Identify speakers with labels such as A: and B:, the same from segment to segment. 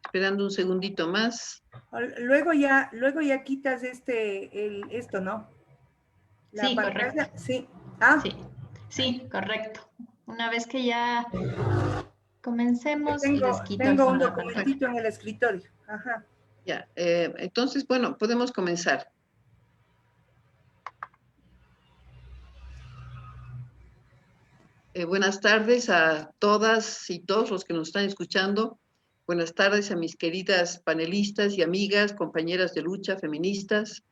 A: Esperando un segundito más.
B: Luego ya quitas esto, ¿no?
C: Sí, correcto.
B: Sí.
C: Sí, correcto. Una vez que ya comencemos, les quito el
B: tengo un
C: fondo de pantalla.
B: documentito en el escritorio. Ajá.
A: Ya, entonces, bueno, podemos comenzar. Buenas tardes a todas y todos los que nos están escuchando. Buenas tardes a mis queridas panelistas y amigas, compañeras de lucha, feministas.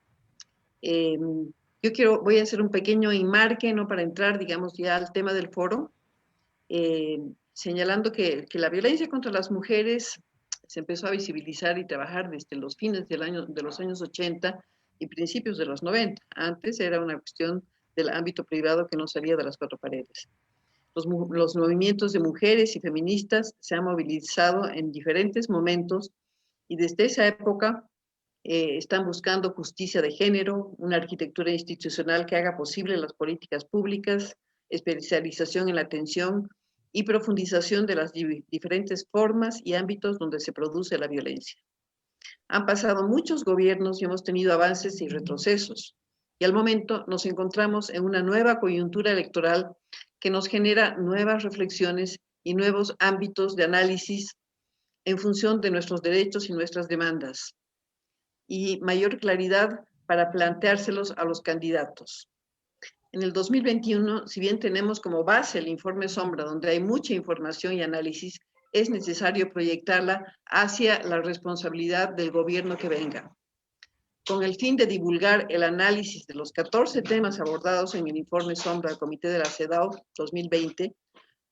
A: Voy a hacer un pequeño enmarque, ¿no? Para entrar, digamos, ya al tema del foro, señalando que la violencia contra las mujeres se empezó a visibilizar y trabajar desde los fines de los años 80 y principios de los 90. Antes era una cuestión del ámbito privado que no salía de las cuatro paredes. Los movimientos de mujeres y feministas se han movilizado en diferentes momentos y desde esa época están buscando justicia de género, una arquitectura institucional que haga posible las políticas públicas, especialización en la atención y profundización de las diferentes formas y ámbitos donde se produce la violencia. Han pasado muchos gobiernos y hemos tenido avances y retrocesos. Y al momento nos encontramos en una nueva coyuntura electoral que nos genera nuevas reflexiones y nuevos ámbitos de análisis en función de nuestros derechos y nuestras demandas, y mayor claridad para planteárselos a los candidatos. En el 2021, si bien tenemos como base el informe Sombra, donde hay mucha información y análisis, es necesario proyectarla hacia la responsabilidad del gobierno que venga. Con el fin de divulgar el análisis de los 14 temas abordados en el informe Sombra del Comité de la CEDAW 2020,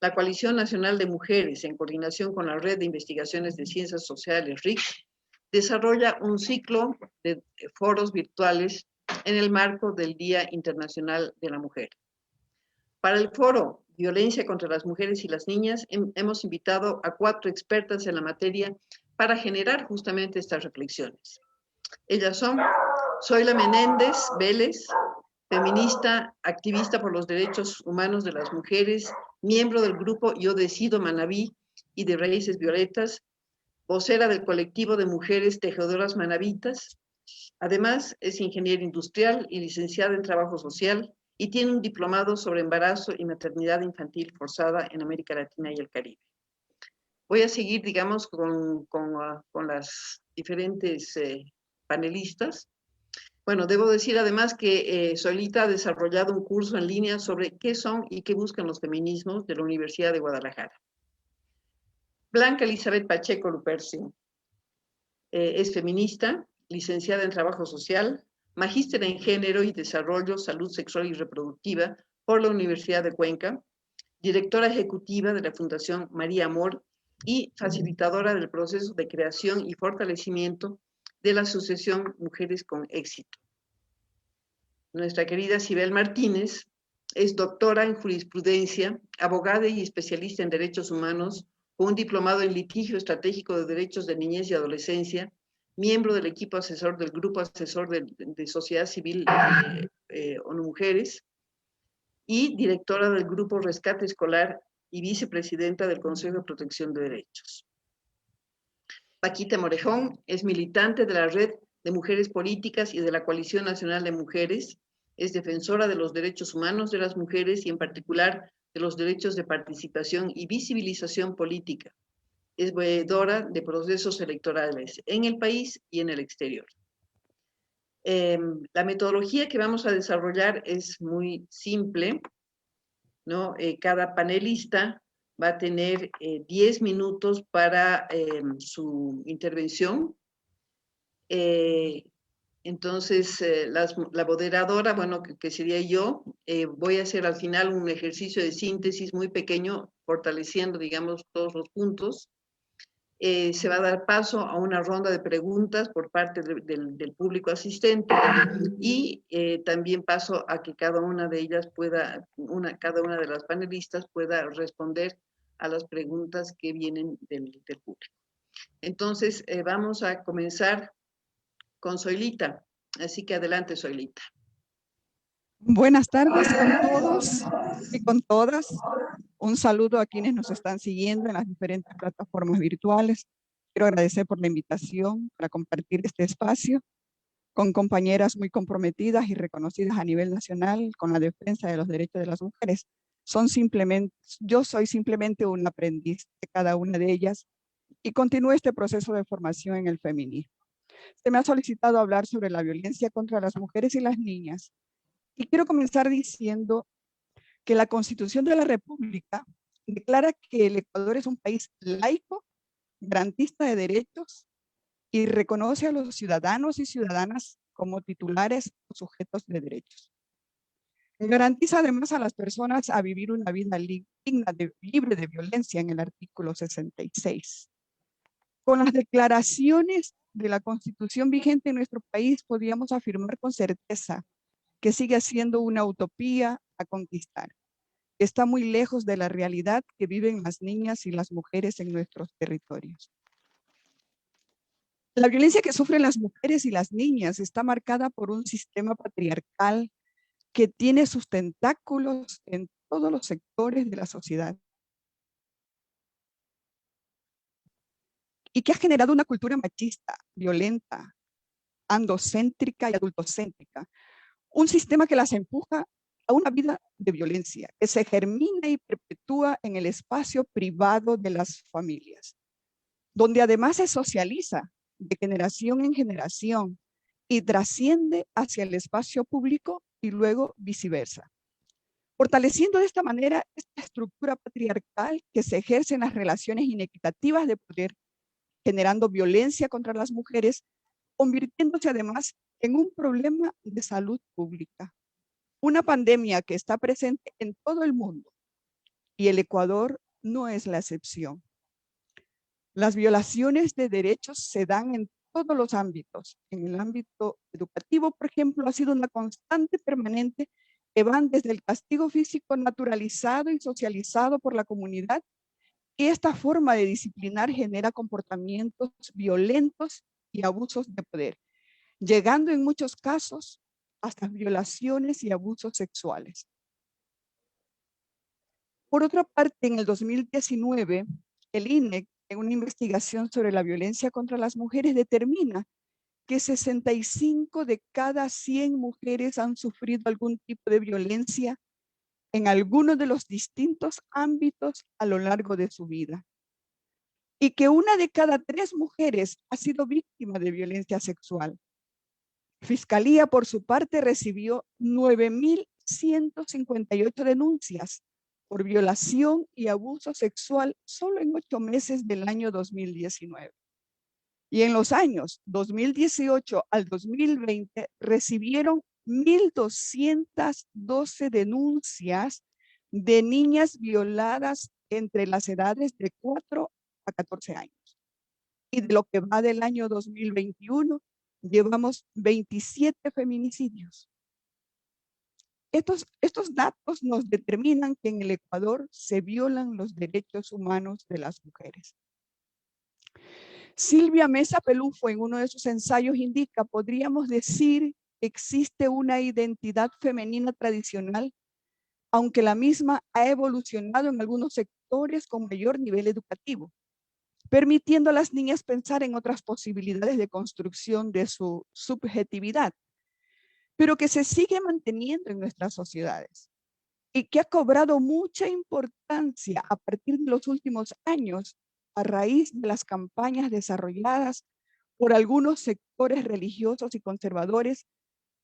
A: la Coalición Nacional de Mujeres, en coordinación con la Red de Investigaciones de Ciencias Sociales, RIC, desarrolla un ciclo de foros virtuales en el marco del Día Internacional de la Mujer. Para el foro Violencia contra las Mujeres y las Niñas, hemos invitado a 4 expertas en la materia para generar justamente estas reflexiones. Ellas son Zoila Menéndez Vélez, feminista, activista por los derechos humanos de las mujeres, miembro del grupo Yo Decido Manabí y de Raíces Violetas, vocera del colectivo de mujeres tejedoras manabitas. Además, es ingeniera industrial y licenciada en trabajo social y tiene un diplomado sobre embarazo y maternidad infantil forzada en América Latina y el Caribe. Voy a seguir, digamos, con las diferentes panelistas. Bueno, debo decir además que Zoilita ha desarrollado un curso en línea sobre qué son y qué buscan los feminismos de la Universidad de Guadalajara. Blanca Elizabeth Pacheco Luperci es feminista, licenciada en trabajo social, magíster en género y desarrollo, salud sexual y reproductiva por la Universidad de Cuenca, directora ejecutiva de la Fundación María Amor y facilitadora del proceso de creación y fortalecimiento de la Asociación Mujeres con Éxito. Nuestra querida Sibel Martínez es doctora en jurisprudencia, abogada y especialista en derechos humanos, con un diplomado en litigio estratégico de derechos de niñez y adolescencia, miembro del equipo asesor del Grupo Asesor de Sociedad Civil ONU Mujeres y directora del Grupo Rescate Escolar y vicepresidenta del Consejo de Protección de Derechos. Paquita Morejón es militante de la Red de Mujeres Políticas y de la Coalición Nacional de Mujeres, es defensora de los derechos humanos de las mujeres y en particular de los derechos de participación y visibilización política. Es veedora de procesos electorales en el país y en el exterior. La metodología que vamos a desarrollar es muy simple, ¿no? Cada panelista va a tener 10 minutos para su intervención. Entonces, la moderadora, bueno, que sería yo, voy a hacer al final un ejercicio de síntesis muy pequeño, fortaleciendo, digamos, todos los puntos. Se va a dar paso a una ronda de preguntas por parte del público asistente y también paso a que cada una de ellas cada una de las panelistas pueda responder a las preguntas que vienen del público. Entonces, vamos a comenzar con Zoilita. Así que adelante, Zoilita.
D: Buenas tardes con todos y con todas. Un saludo a quienes nos están siguiendo en las diferentes plataformas virtuales. Quiero agradecer por la invitación para compartir este espacio con compañeras muy comprometidas y reconocidas a nivel nacional con la defensa de los derechos de las mujeres. Yo soy simplemente un aprendiz de cada una de ellas y continúo este proceso de formación en el feminismo. Se me ha solicitado hablar sobre la violencia contra las mujeres y las niñas. Y quiero comenzar diciendo que la Constitución de la República declara que el Ecuador es un país laico, garantista de derechos y reconoce a los ciudadanos y ciudadanas como titulares o sujetos de derechos. Garantiza además a las personas a vivir una vida digna, libre de violencia en el artículo 66. Con las declaraciones de la Constitución vigente en nuestro país, podríamos afirmar con certeza que sigue siendo una utopía a conquistar. Está muy lejos de la realidad que viven las niñas y las mujeres en nuestros territorios. La violencia que sufren las mujeres y las niñas está marcada por un sistema patriarcal que tiene sus tentáculos en todos los sectores de la sociedad y que ha generado una cultura machista, violenta, androcéntrica y adultocéntrica. Un sistema que las empuja a una vida de violencia, que se germina y perpetúa en el espacio privado de las familias, donde además se socializa de generación en generación y trasciende hacia el espacio público y luego viceversa, fortaleciendo de esta manera esta estructura patriarcal que se ejerce en las relaciones inequitativas de poder, generando violencia contra las mujeres, convirtiéndose además en un problema de salud pública. Una pandemia que está presente en todo el mundo y el Ecuador no es la excepción. Las violaciones de derechos se dan en todos los ámbitos. En el ámbito educativo, por ejemplo, ha sido una constante permanente que van desde el castigo físico naturalizado y socializado por la comunidad, y esta forma de disciplinar genera comportamientos violentos y abusos de poder, llegando en muchos casos hasta violaciones y abusos sexuales. Por otra parte, en el 2019, el INEC, en una investigación sobre la violencia contra las mujeres, determina que 65 de cada 100 mujeres han sufrido algún tipo de violencia en alguno de los distintos ámbitos a lo largo de su vida. Y que 1 de cada 3 mujeres ha sido víctima de violencia sexual. Fiscalía, por su parte, recibió 9.158 denuncias por violación y abuso sexual solo en 8 meses del año 2019. Y en los años 2018 al 2020 recibieron 1.212 denuncias de niñas violadas entre las edades de 4 a 14 años. Y de lo que va del año 2021, llevamos 27 feminicidios. Estos datos nos determinan que en el Ecuador se violan los derechos humanos de las mujeres. Silvia Mesa Pelufo, en uno de sus ensayos, indica: podríamos decir que existe una identidad femenina tradicional, aunque la misma ha evolucionado en algunos sectores con mayor nivel educativo, permitiendo a las niñas pensar en otras posibilidades de construcción de su subjetividad, pero que se sigue manteniendo en nuestras sociedades y que ha cobrado mucha importancia a partir de los últimos años a raíz de las campañas desarrolladas por algunos sectores religiosos y conservadores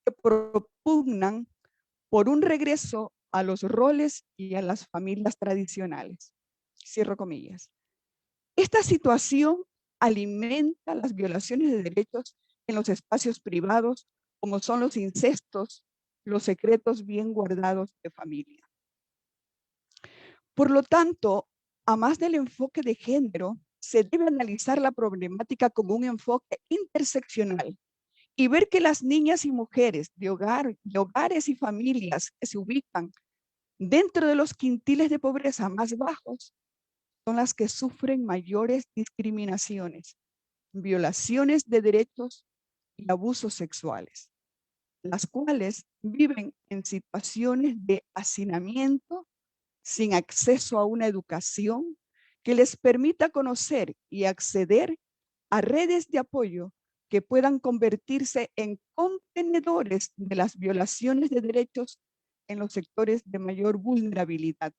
D: que propugnan por un regreso a los roles y a las familias tradicionales. Cierro comillas. Esta situación alimenta las violaciones de derechos en los espacios privados, como son los incestos, los secretos bien guardados de familia. Por lo tanto, a más del enfoque de género, se debe analizar la problemática como un enfoque interseccional y ver que las niñas y mujeres de hogares y familias que se ubican dentro de los quintiles de pobreza más bajos son las que sufren mayores discriminaciones, violaciones de derechos y abusos sexuales, las cuales viven en situaciones de hacinamiento, sin acceso a una educación que les permita conocer y acceder a redes de apoyo que puedan convertirse en contenedores de las violaciones de derechos en los sectores de mayor vulnerabilidad.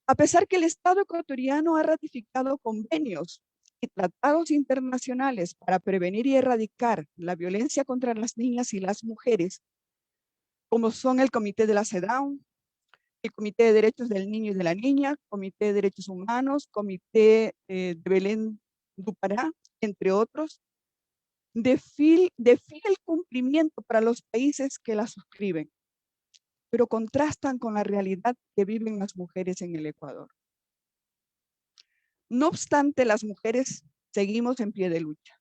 D: A pesar que el Estado ecuatoriano ha ratificado convenios y tratados internacionales para prevenir y erradicar la violencia contra las niñas y las mujeres, como son el Comité de la CEDAW, el Comité de Derechos del Niño y de la Niña, Comité de Derechos Humanos, Comité de Belén do Pará, entre otros, de fiel cumplimiento para los países que la suscriben, pero contrastan con la realidad que viven las mujeres en el Ecuador. No obstante, las mujeres seguimos en pie de lucha.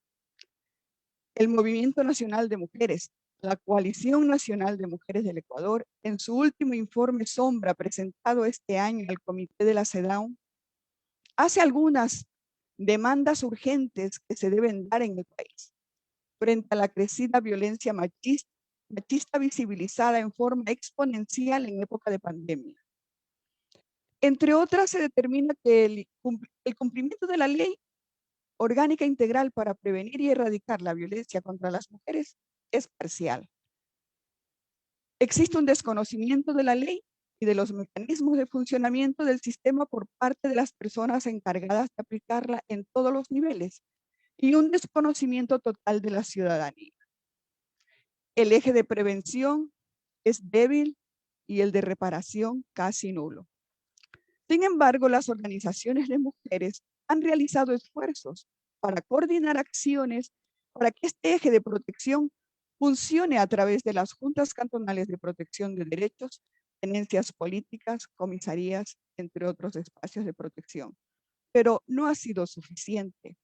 D: El Movimiento Nacional de Mujeres, la Coalición Nacional de Mujeres del Ecuador, en su último informe sombra presentado este año al Comité de la CEDAW, hace algunas demandas urgentes que se deben dar en el país frente a la crecida violencia machista visibilizada en forma exponencial en época de pandemia. Entre otras, se determina que el cumplimiento de la ley orgánica integral para prevenir y erradicar la violencia contra las mujeres es parcial. Existe un desconocimiento de la ley y de los mecanismos de funcionamiento del sistema por parte de las personas encargadas de aplicarla en todos los niveles y un desconocimiento total de la ciudadanía. El eje de prevención es débil y el de reparación casi nulo. Sin embargo, las organizaciones de mujeres han realizado esfuerzos para coordinar acciones para que este eje de protección funcione a través de las juntas cantonales de protección de derechos, tenencias políticas, comisarías, entre otros espacios de protección. Pero no ha sido suficiente.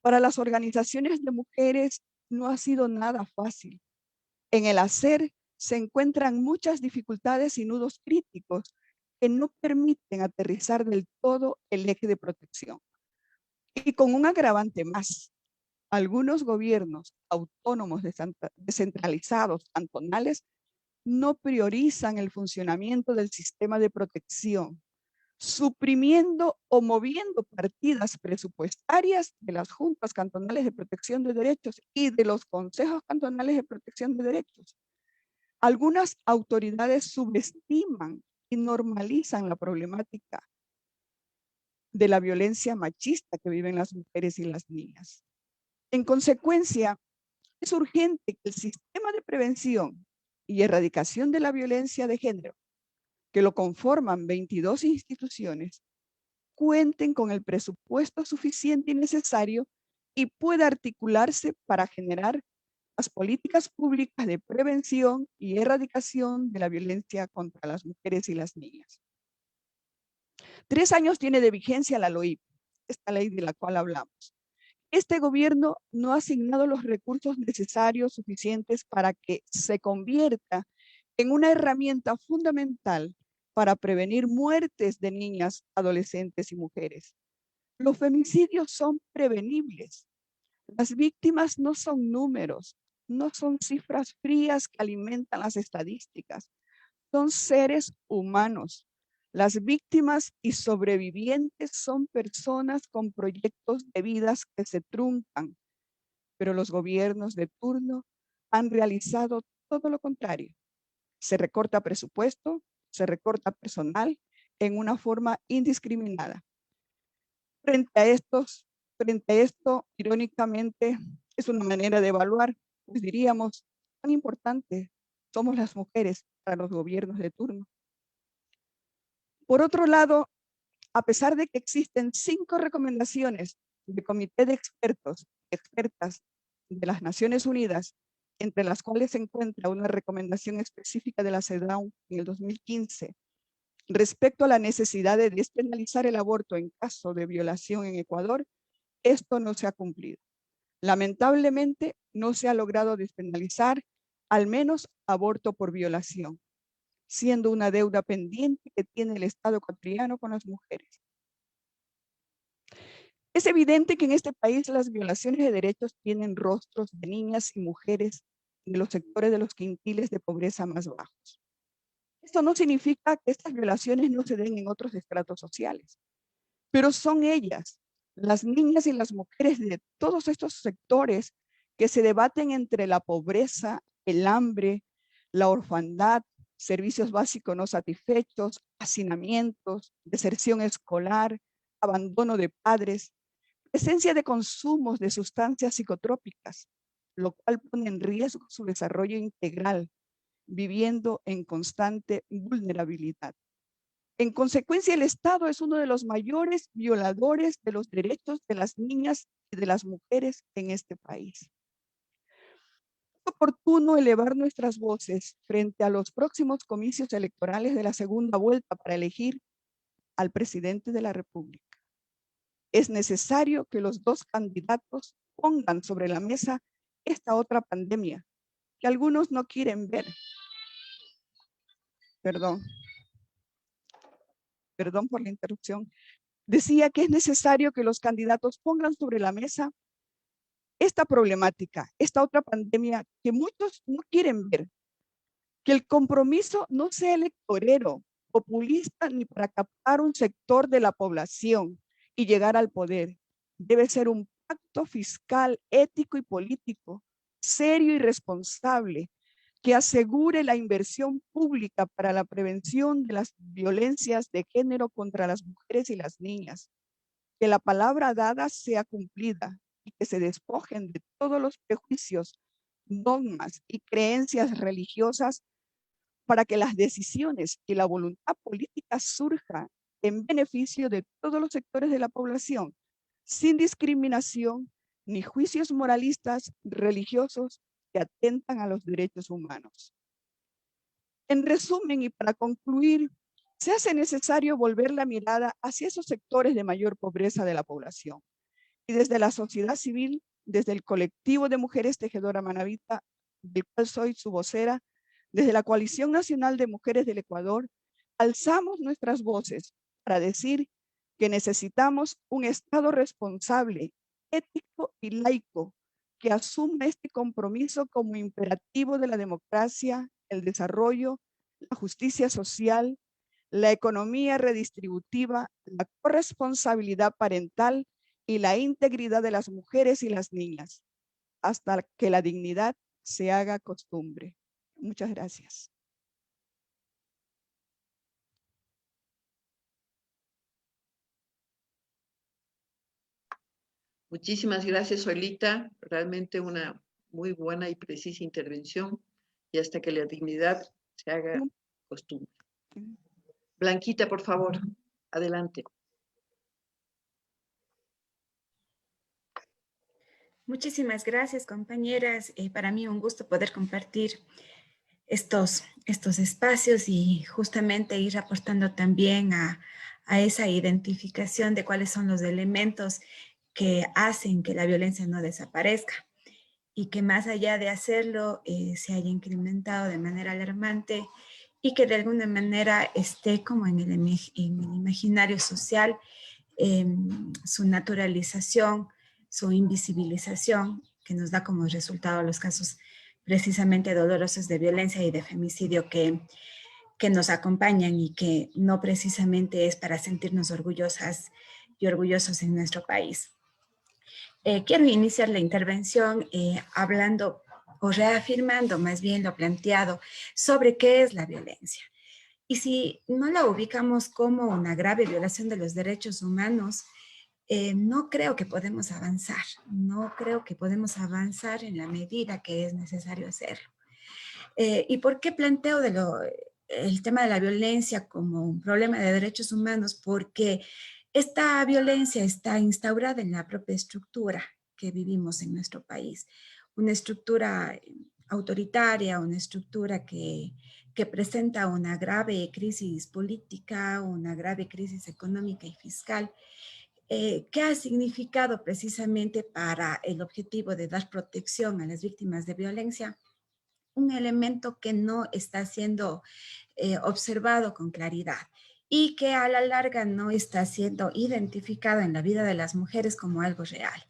D: Para las organizaciones de mujeres no ha sido nada fácil. En el hacer se encuentran muchas dificultades y nudos críticos que no permiten aterrizar del todo el eje de protección. Y con un agravante más, algunos gobiernos autónomos descentralizados, cantonales, no priorizan el funcionamiento del sistema de protección, suprimiendo o moviendo partidas presupuestarias de las juntas cantonales de protección de derechos y de los consejos cantonales de protección de derechos. Algunas autoridades subestiman y normalizan la problemática de la violencia machista que viven las mujeres y las niñas. En consecuencia, es urgente que el sistema de prevención y erradicación de la violencia de género, que lo conforman 22 instituciones, cuenten con el presupuesto suficiente y necesario y pueda articularse para generar las políticas públicas de prevención y erradicación de la violencia contra las mujeres y las niñas. 3 años tiene de vigencia la LOIP, esta ley de la cual hablamos. Este gobierno no ha asignado los recursos necesarios suficientes para que se convierta en una herramienta fundamental para prevenir muertes de niñas, adolescentes y mujeres. Los femicidios son prevenibles. Las víctimas no son números, no son cifras frías que alimentan las estadísticas. Son seres humanos. Las víctimas y sobrevivientes son personas con proyectos de vidas que se truncan, pero los gobiernos de turno han realizado todo lo contrario. Se recorta presupuesto, se recorta personal en una forma indiscriminada. Frente a esto, irónicamente, es una manera de evaluar, pues diríamos, tan importante somos las mujeres para los gobiernos de turno. Por otro lado, a pesar de que existen 5 recomendaciones del Comité de expertas de las Naciones Unidas, entre las cuales se encuentra una recomendación específica de la CEDAW en el 2015, respecto a la necesidad de despenalizar el aborto en caso de violación en Ecuador, esto no se ha cumplido. Lamentablemente, no se ha logrado despenalizar al menos aborto por violación, siendo una deuda pendiente que tiene el Estado ecuatoriano con las mujeres. Es evidente que en este país las violaciones de derechos tienen rostros de niñas y mujeres de los sectores de los quintiles de pobreza más bajos. Esto no significa que estas violaciones no se den en otros estratos sociales, pero son ellas, las niñas y las mujeres de todos estos sectores que se debaten entre la pobreza, el hambre, la orfandad, servicios básicos no satisfechos, hacinamientos, deserción escolar, abandono de padres, presencia de consumos de sustancias psicotrópicas, lo cual pone en riesgo su desarrollo integral, viviendo en constante vulnerabilidad. En consecuencia, el Estado es uno de los mayores violadores de los derechos de las niñas y de las mujeres en este país. Es oportuno elevar nuestras voces frente a los próximos comicios electorales de la segunda vuelta para elegir al presidente de la República. Es necesario que los dos candidatos pongan sobre la mesa esta otra pandemia que algunos no quieren ver. Perdón por la interrupción. Decía que es necesario que los candidatos pongan sobre la mesa esta problemática, esta otra pandemia que muchos no quieren ver. Que el compromiso no sea electorero, populista, ni para captar un sector de la población y llegar al poder. Debe ser un pacto fiscal, ético y político, serio y responsable, que asegure la inversión pública para la prevención de las violencias de género contra las mujeres y las niñas, que la palabra dada sea cumplida y que se despojen de todos los prejuicios, dogmas y creencias religiosas para que las decisiones y la voluntad política surja en beneficio de todos los sectores de la población, sin discriminación ni juicios moralistas religiosos que atentan a los derechos humanos. En resumen y para concluir, se hace necesario volver la mirada hacia esos sectores de mayor pobreza de la población. Y desde la sociedad civil, desde el colectivo de mujeres Tejedora Manabita, del cual soy su vocera, desde la Coalición Nacional de Mujeres del Ecuador, alzamos nuestras voces para decir que necesitamos un Estado responsable, ético y laico, que asuma este compromiso como imperativo de la democracia, el desarrollo, la justicia social, la economía redistributiva, la corresponsabilidad parental y la integridad de las mujeres y las niñas, hasta que la dignidad se haga costumbre. Muchas gracias.
A: Muchísimas gracias, Solita. Realmente una muy buena y precisa intervención. Y hasta que la dignidad se haga costumbre. Blanquita, por favor, adelante.
B: Muchísimas gracias, compañeras. Para mí un gusto poder compartir estos espacios y justamente ir aportando también a esa identificación de cuáles son los elementos que hacen que la violencia no desaparezca y que más allá de hacerlo se haya incrementado de manera alarmante y que de alguna manera esté como en el imaginario social su naturalización, su invisibilización, que nos da como resultado los casos precisamente dolorosos de violencia y de femicidio que nos acompañan y que no precisamente es para sentirnos orgullosas y orgullosos en nuestro país. Quiero iniciar la intervención hablando o reafirmando más bien lo planteado sobre qué es la violencia. Y si no la ubicamos como una grave violación de los derechos humanos, no creo que podemos avanzar. No creo que podemos avanzar en la medida que es necesario hacerlo. ¿Y por qué planteo el tema de la violencia como un problema de derechos humanos? Porque esta violencia está instaurada en la propia estructura que vivimos en nuestro país. Una estructura autoritaria, una estructura que presenta una grave crisis política, una grave crisis económica y fiscal, que ha significado precisamente para el objetivo de dar protección a las víctimas de violencia un elemento que no está siendo observado con claridad y que a la larga no está siendo identificado en la vida de las mujeres como algo real.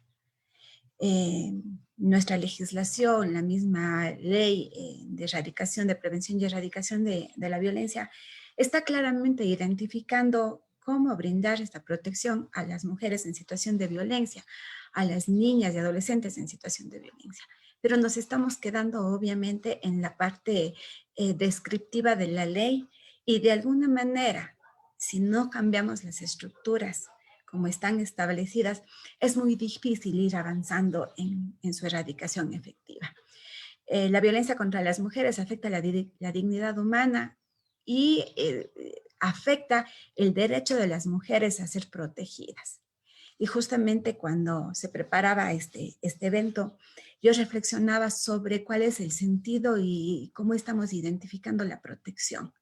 B: Nuestra legislación, la misma ley de erradicación, de prevención y erradicación de la violencia, está claramente identificando cómo brindar esta protección a las mujeres en situación de violencia, a las niñas y adolescentes en situación de violencia. Pero nos estamos quedando obviamente en la parte descriptiva de la ley y de alguna manera, si no cambiamos las estructuras como están establecidas, es muy difícil ir avanzando en su erradicación efectiva. La violencia contra las mujeres afecta la dignidad humana y afecta el derecho de las mujeres a ser protegidas. Y justamente cuando se preparaba este evento, yo reflexionaba sobre cuál es el sentido y cómo estamos identificando la protección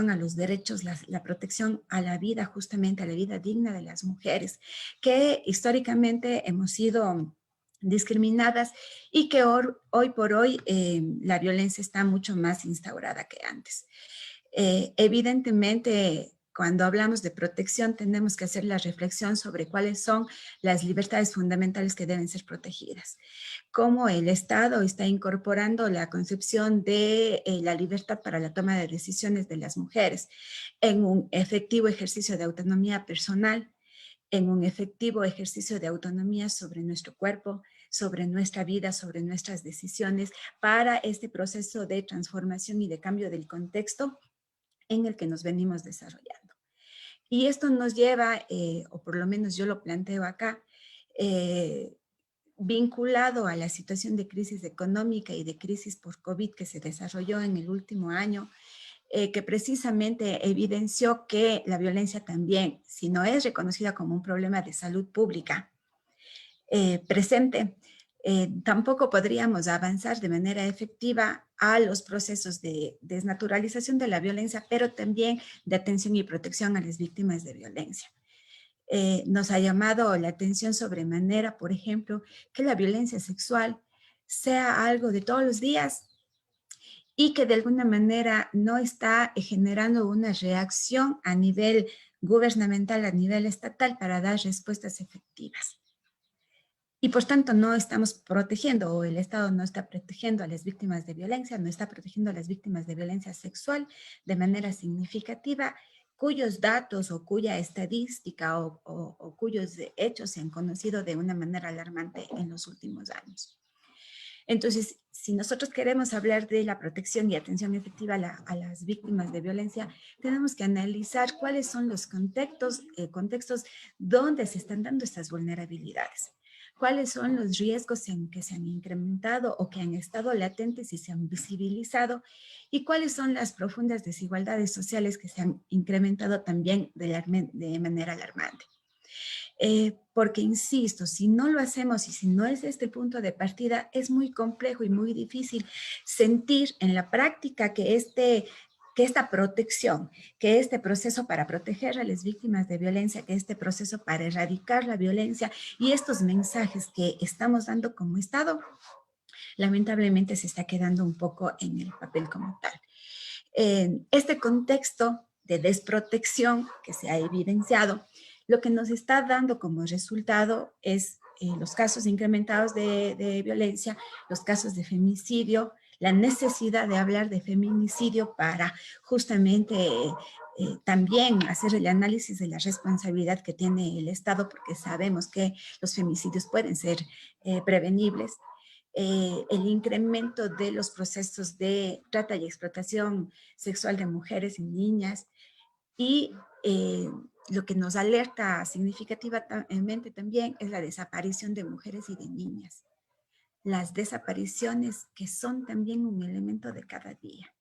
B: a los derechos, la protección a la vida, justamente a la vida digna de las mujeres, que históricamente hemos sido discriminadas y que hoy por hoy la violencia está mucho más instaurada que antes. Evidentemente, cuando hablamos de protección, tenemos que hacer la reflexión sobre cuáles son las libertades fundamentales que deben ser protegidas. Cómo el Estado está incorporando la concepción de la libertad para la toma de decisiones de las mujeres en un efectivo ejercicio de autonomía personal, en un efectivo ejercicio de autonomía sobre nuestro cuerpo, sobre nuestra vida, sobre nuestras decisiones, para este proceso de transformación y de cambio del contexto en el que nos venimos desarrollando. Y esto nos lleva, o por lo menos yo lo planteo acá, vinculado a la situación de crisis económica y de crisis por COVID que se desarrolló en el último año, que precisamente evidenció que la violencia también, si no es reconocida como un problema de salud pública presente, tampoco podríamos avanzar de manera efectiva a los procesos de desnaturalización de la violencia, pero también de atención y protección a las víctimas de violencia. Nos ha llamado la atención sobremanera, por ejemplo, que la violencia sexual sea algo de todos los días y que de alguna manera no está generando una reacción a nivel gubernamental, a nivel estatal, para dar respuestas efectivas. Y por tanto no estamos protegiendo, o el Estado no está protegiendo a las víctimas de violencia, no está protegiendo a las víctimas de violencia sexual de manera significativa, cuyos datos o cuya estadística o cuyos hechos se han conocido de una manera alarmante en los últimos años. Entonces, si nosotros queremos hablar de la protección y atención efectiva a las víctimas de violencia, tenemos que analizar cuáles son los contextos donde se están dando estas vulnerabilidades. ¿Cuáles son los riesgos que se han incrementado o que han estado latentes y se han visibilizado? ¿Y cuáles son las profundas desigualdades sociales que se han incrementado también de manera alarmante? Porque, insisto, si no lo hacemos y si no es este punto de partida, es muy complejo y muy difícil sentir en la práctica que esta protección, que este proceso para proteger a las víctimas de violencia, que este proceso para erradicar la violencia y estos mensajes que estamos dando como Estado, lamentablemente se está quedando un poco en el papel como tal. Este contexto de desprotección que se ha evidenciado, lo que nos está dando como resultado es los casos incrementados de violencia, los casos de femicidio, la necesidad de hablar de feminicidio para justamente también hacer el análisis de la responsabilidad que tiene el Estado, porque sabemos que los femicidios pueden ser prevenibles. El incremento de los procesos de trata y explotación sexual de mujeres y niñas y lo que nos alerta significativamente también es la desaparición de mujeres y de niñas. Las desapariciones que son también un elemento de cada día.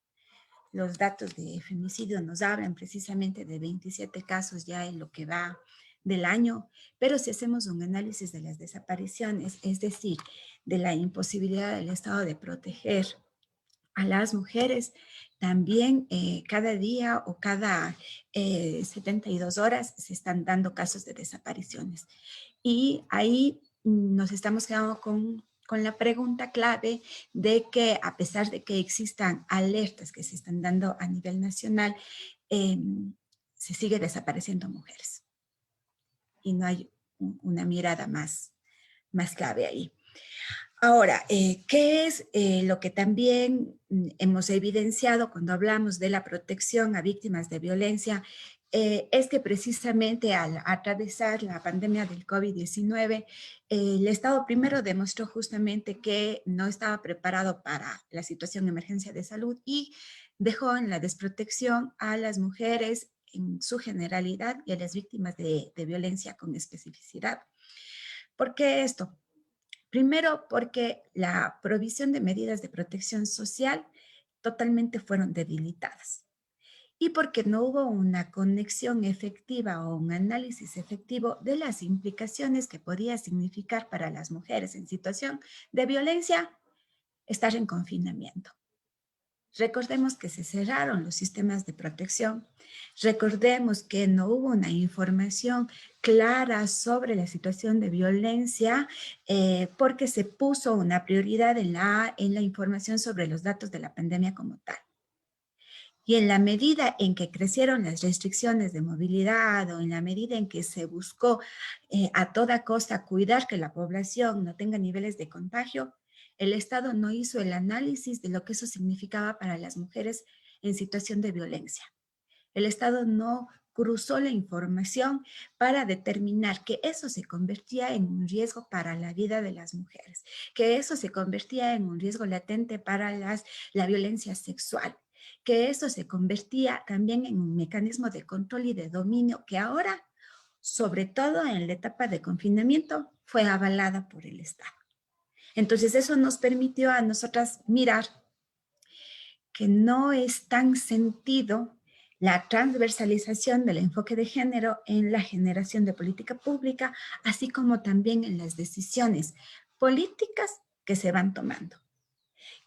B: Los datos de femicidio nos hablan precisamente de 27 casos ya en lo que va del año, pero si hacemos un análisis de las desapariciones, es decir, de la imposibilidad del Estado de proteger a las mujeres, también cada día o cada 72 horas se están dando casos de desapariciones. Y ahí nos estamos quedando con la pregunta clave de que a pesar de que existan alertas que se están dando a nivel nacional, se sigue desapareciendo mujeres. Y no hay una mirada más más clave ahí. Ahora, ¿qué es lo que también hemos evidenciado cuando hablamos de la protección a víctimas de violencia? Es que precisamente al atravesar la pandemia del COVID-19, el Estado primero demostró justamente que no estaba preparado para la situación de emergencia de salud y dejó en la desprotección a las mujeres en su generalidad y a las víctimas de violencia con especificidad. ¿Por qué esto? Primero, porque la provisión de medidas de protección social totalmente fueron debilitadas y porque no hubo una conexión efectiva o un análisis efectivo de las implicaciones que podía significar para las mujeres en situación de violencia estar en confinamiento. Recordemos que se cerraron los sistemas de protección. Recordemos que no hubo una información clara sobre la situación de violencia porque se puso una prioridad en la información sobre los datos de la pandemia como tal. Y en la medida en que crecieron las restricciones de movilidad o en la medida en que se buscó a toda costa cuidar que la población no tenga niveles de contagio, el Estado no hizo el análisis de lo que eso significaba para las mujeres en situación de violencia. El Estado no cruzó la información para determinar que eso se convertía en un riesgo para la vida de las mujeres, que eso se convertía en un riesgo latente para la violencia sexual, que eso se convertía también en un mecanismo de control y de dominio que ahora, sobre todo en la etapa de confinamiento, fue avalada por el Estado. Entonces eso nos permitió a nosotras mirar que no es tan sentido la transversalización del enfoque de género en la generación de política pública, así como también en las decisiones políticas que se van tomando.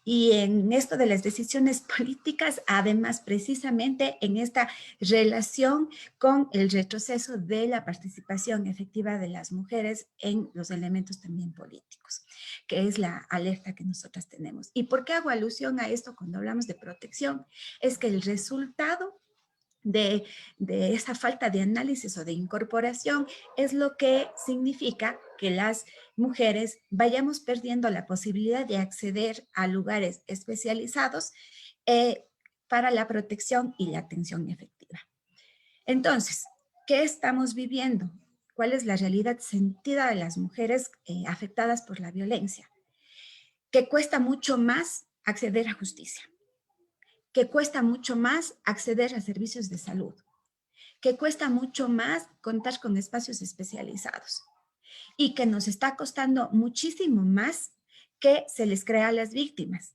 B: Y en esto de las decisiones políticas, además, precisamente en esta relación con el retroceso de la participación efectiva de las mujeres en los elementos también políticos, que es la alerta que nosotras tenemos. ¿Y por qué hago alusión a esto cuando hablamos de protección? Es que el resultado de esa falta de análisis o de incorporación es lo que significa que las mujeres vayamos perdiendo la posibilidad de acceder a lugares especializados para la protección y la atención efectiva. Entonces, ¿qué estamos viviendo? ¿Cuál es la realidad sentida de las mujeres afectadas por la violencia? Que cuesta mucho más acceder a justicia, que cuesta mucho más acceder a servicios de salud, que cuesta mucho más contar con espacios especializados y que nos está costando muchísimo más que se les crea a las víctimas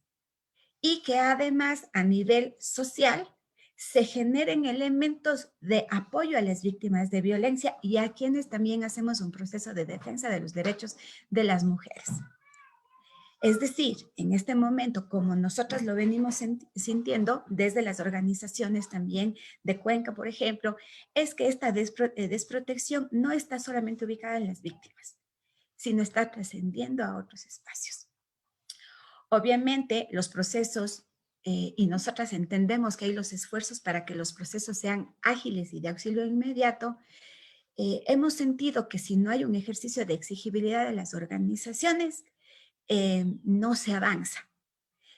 B: y que además a nivel social se generen elementos de apoyo a las víctimas de violencia y a quienes también hacemos un proceso de defensa de los derechos de las mujeres. Es decir, en este momento, como nosotros lo venimos sintiendo desde las organizaciones también de Cuenca, por ejemplo, es que esta desprotección no está solamente ubicada en las víctimas, sino está trascendiendo a otros espacios. Obviamente, los procesos, y nosotras entendemos que hay los esfuerzos para que los procesos sean ágiles y de auxilio inmediato, hemos sentido que si no hay un ejercicio de exigibilidad de las organizaciones, no se avanza.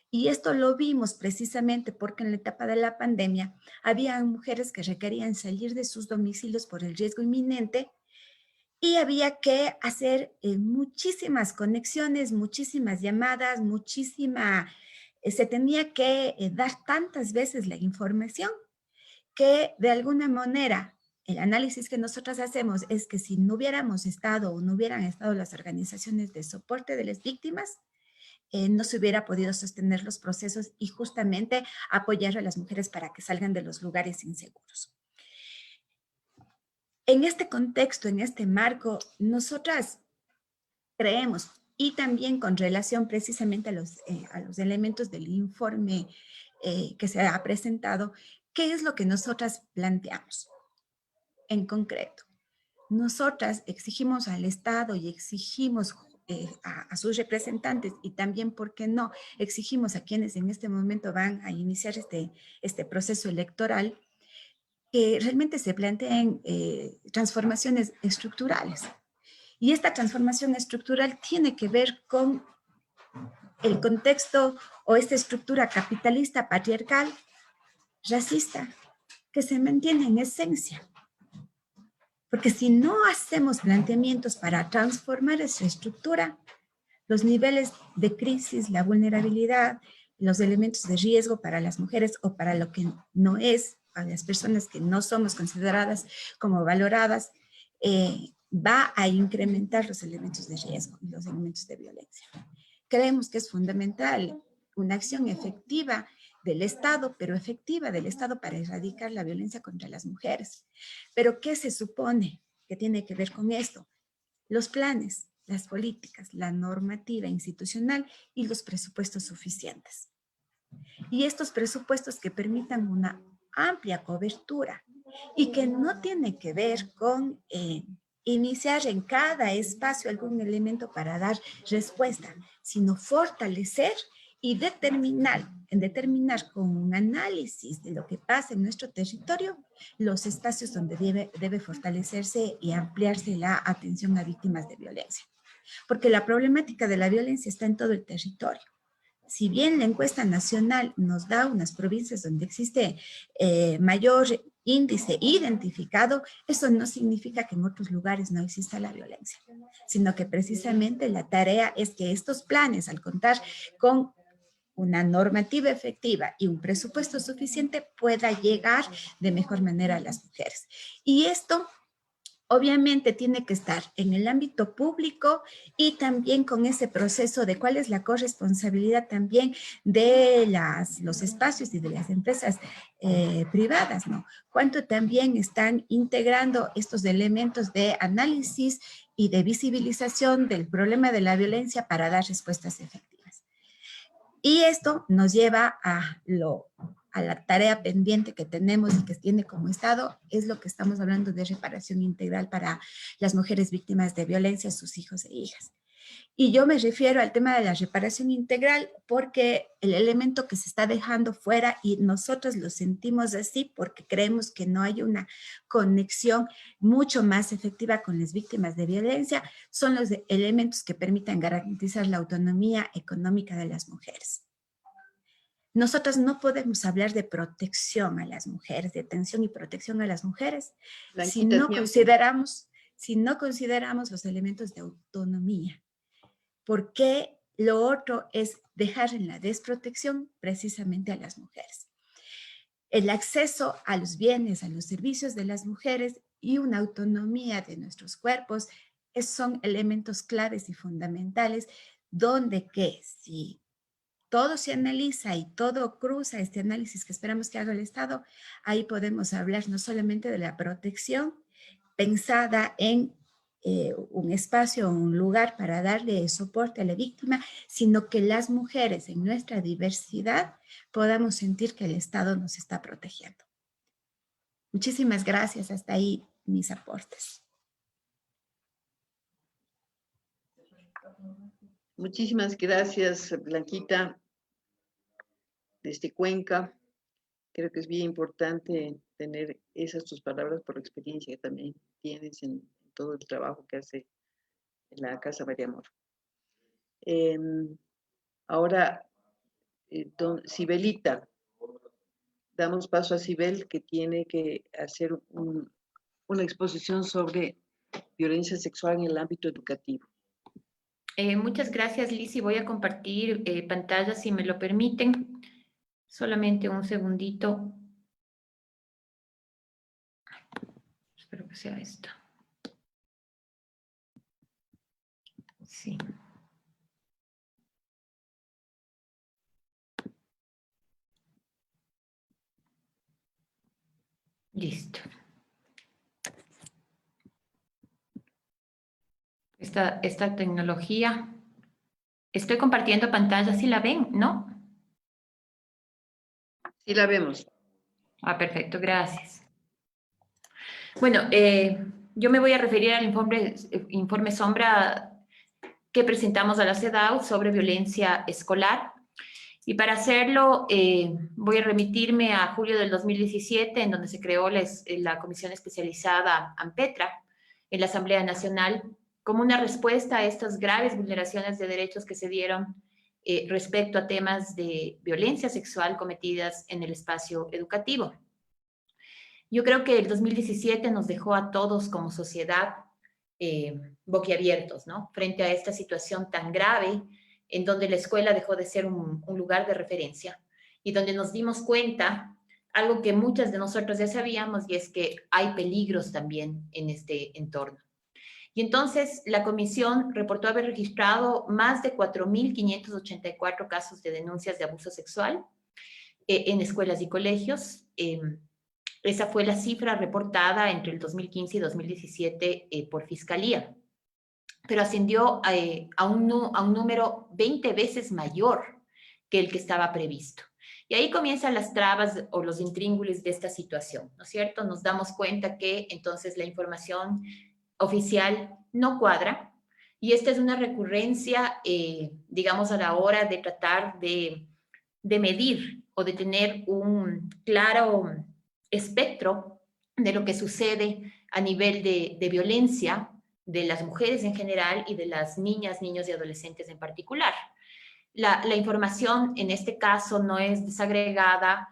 B: Y esto lo vimos precisamente porque en la etapa de la pandemia había mujeres que requerían salir de sus domicilios por el riesgo inminente y había que hacer muchísimas conexiones, muchísimas llamadas, se tenía que dar tantas veces la información que de alguna manera el análisis que nosotros hacemos es que si no hubiéramos estado o no hubieran estado las organizaciones de soporte de las víctimas, no se hubiera podido sostener los procesos y justamente apoyar a las mujeres para que salgan de los lugares inseguros. En este contexto, en este marco, nosotras creemos, y también con relación precisamente a los elementos del informe que se ha presentado, ¿qué es lo que nosotras planteamos? En concreto, nosotras exigimos al Estado y exigimos a sus representantes y también, ¿por qué no?, exigimos a quienes en este momento van a iniciar este proceso electoral que realmente se planteen transformaciones estructurales Y esta transformación estructural tiene que ver con el contexto o esta estructura capitalista, patriarcal, racista, que se mantiene en esencia. Porque si no hacemos planteamientos para transformar esa estructura, los niveles de crisis, la vulnerabilidad, los elementos de riesgo para las mujeres o para lo que no es, para las personas que no somos consideradas como valoradas, va a incrementar los elementos de riesgo y los elementos de violencia. Creemos que es fundamental una acción efectiva del Estado, pero efectiva del Estado para erradicar la violencia contra las mujeres. ¿Pero qué se supone que tiene que ver con esto? Los planes, las políticas, la normativa institucional y los presupuestos suficientes. Y estos presupuestos que permitan una amplia cobertura y que no tiene que ver con iniciar en cada espacio algún elemento para dar respuesta, sino fortalecer y determinar con un análisis de lo que pasa en nuestro territorio, los espacios donde debe fortalecerse y ampliarse la atención a víctimas de violencia. Porque la problemática de la violencia está en todo el territorio. Si bien la encuesta nacional nos da unas provincias donde existe mayor índice identificado, eso no significa que en otros lugares no exista la violencia, sino que precisamente la tarea es que estos planes, al contar con una normativa efectiva y un presupuesto suficiente, pueda llegar de mejor manera a las mujeres. Y esto obviamente tiene que estar en el ámbito público y también con ese proceso de cuál es la corresponsabilidad también de los espacios y de las empresas privadas, ¿no? Cuánto también están integrando estos elementos de análisis y de visibilización del problema de la violencia para dar respuestas efectivas. Y esto nos lleva a la tarea pendiente que tenemos y que tiene como Estado, es lo que estamos hablando de reparación integral para las mujeres víctimas de violencia, sus hijos e hijas. Y yo me refiero al tema de la reparación integral porque el elemento que se está dejando fuera, y nosotros lo sentimos así porque creemos que no hay una conexión mucho más efectiva con las víctimas de violencia, son los elementos que permitan garantizar la autonomía económica de las mujeres. Nosotros no podemos hablar de protección a las mujeres, de atención y protección a las mujeres, si no consideramos los elementos de autonomía. Porque lo otro es dejar en la desprotección precisamente a las mujeres. El acceso a los bienes, a los servicios de las mujeres y una autonomía de nuestros cuerpos son elementos claves y fundamentales donde que si todo se analiza y todo cruza este análisis que esperamos que haga el Estado, ahí podemos hablar no solamente de la protección pensada en un espacio o un lugar para darle soporte a la víctima, sino que las mujeres en nuestra diversidad podamos sentir que el Estado nos está protegiendo. Muchísimas gracias. Hasta ahí mis aportes.
A: Muchísimas gracias, Blanquita, desde Cuenca. Creo que es bien importante tener esas tus palabras por la experiencia que también tienes en todo el trabajo que hace en la Casa María Amor. Ahora, Sibelita, damos paso a Sibel, que tiene que hacer una exposición sobre violencia sexual en el ámbito educativo.
C: Muchas gracias, Lizy. Voy a compartir pantalla, si me lo permiten. Solamente un segundito. Espero que sea esto. Sí. Listo. Esta tecnología. Estoy compartiendo pantalla, ¿sí la ven, no?
A: Sí la vemos.
C: Ah, perfecto, gracias. Bueno, yo me voy a referir al informe sombra que presentamos a la CEDAW sobre violencia escolar. Y para hacerlo, voy a remitirme a julio del 2017, en donde se creó la Comisión Especializada AMPETRA en la Asamblea Nacional, como una respuesta a estas graves vulneraciones de derechos que se dieron respecto a temas de violencia sexual cometidas en el espacio educativo. Yo creo que el 2017 nos dejó a todos como sociedad boquiabiertos, ¿no? Frente a esta situación tan grave en donde la escuela dejó de ser un lugar de referencia y donde nos dimos cuenta, algo que muchas de nosotros ya sabíamos, y es que hay peligros también en este entorno. Y entonces la comisión reportó haber registrado más de 4.584 casos de denuncias de abuso sexual en escuelas y colegios. Esa fue la cifra reportada entre el 2015 y 2017 por Fiscalía, pero ascendió a un número 20 veces mayor que el que estaba previsto. Y ahí comienzan las trabas o los intríngulis de esta situación, ¿no es cierto? Nos damos cuenta que entonces la información oficial no cuadra, y esta es una recurrencia, digamos, a la hora de tratar de medir o de tener un claro espectro de lo que sucede a nivel de violencia de las mujeres en general y de las niñas, niños y adolescentes en particular. La información en este caso no es desagregada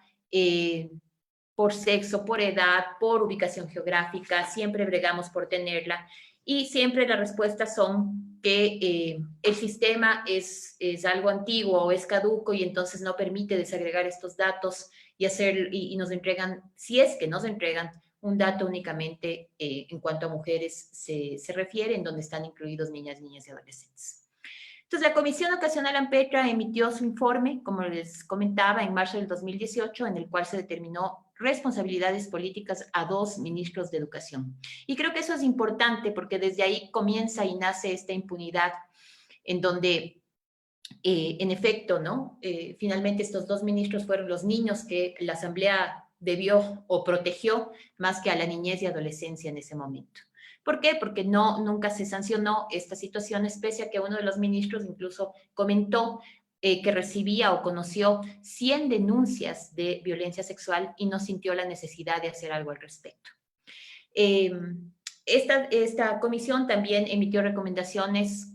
C: por sexo, por edad, por ubicación geográfica, siempre bregamos por tenerla y siempre las respuestas son que el sistema es algo antiguo o es caduco y entonces no permite desagregar estos datos y nos entregan, si es que nos entregan, un dato únicamente en cuanto a mujeres se refiere, en donde están incluidos niñas, niñas y adolescentes. Entonces, la Comisión Ocasional AMPETRA emitió su informe, como les comentaba, en marzo del 2018, en el cual se determinó responsabilidades políticas a 2 ministros de Educación. Y creo que eso es importante porque desde ahí comienza y nace esta impunidad en donde, en efecto, ¿no? Finalmente estos 2 ministros fueron los niños que la Asamblea debió o protegió más que a la niñez y adolescencia en ese momento. ¿Por qué? Porque nunca se sancionó esta situación, pese a que uno de los ministros incluso comentó que recibía o conoció 100 denuncias de violencia sexual y no sintió la necesidad de hacer algo al respecto. Esta comisión también emitió recomendaciones,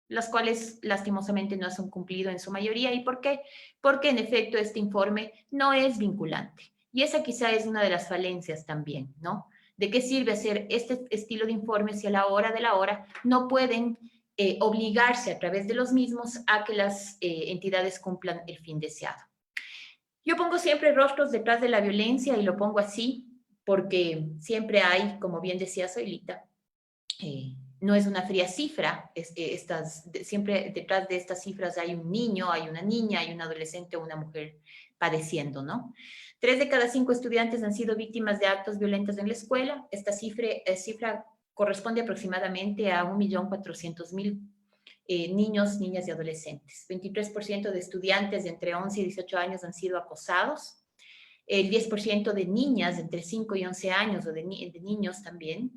C: las cuales lastimosamente no se han cumplido en su mayoría. ¿Y por qué? Porque en efecto este informe no es vinculante. Y esa quizá es una de las falencias también, ¿no? ¿De qué sirve hacer este estilo de informes si a la hora de la hora no pueden obligarse a través de los mismos a que las entidades cumplan el fin deseado? Yo pongo siempre rostros detrás de la violencia y lo pongo así porque siempre hay, como bien decía Zoilita, no es una fría cifra, siempre detrás de estas cifras hay un niño, hay una niña, hay un adolescente o una mujer padeciendo, ¿no? 3 de cada 5 estudiantes han sido víctimas de actos violentos en la escuela. Esta cifra corresponde aproximadamente a 1.400.000 niños, niñas y adolescentes. 23% de estudiantes de entre 11 y 18 años han sido acosados. El 10% de niñas de entre 5 y 11 años o de niños también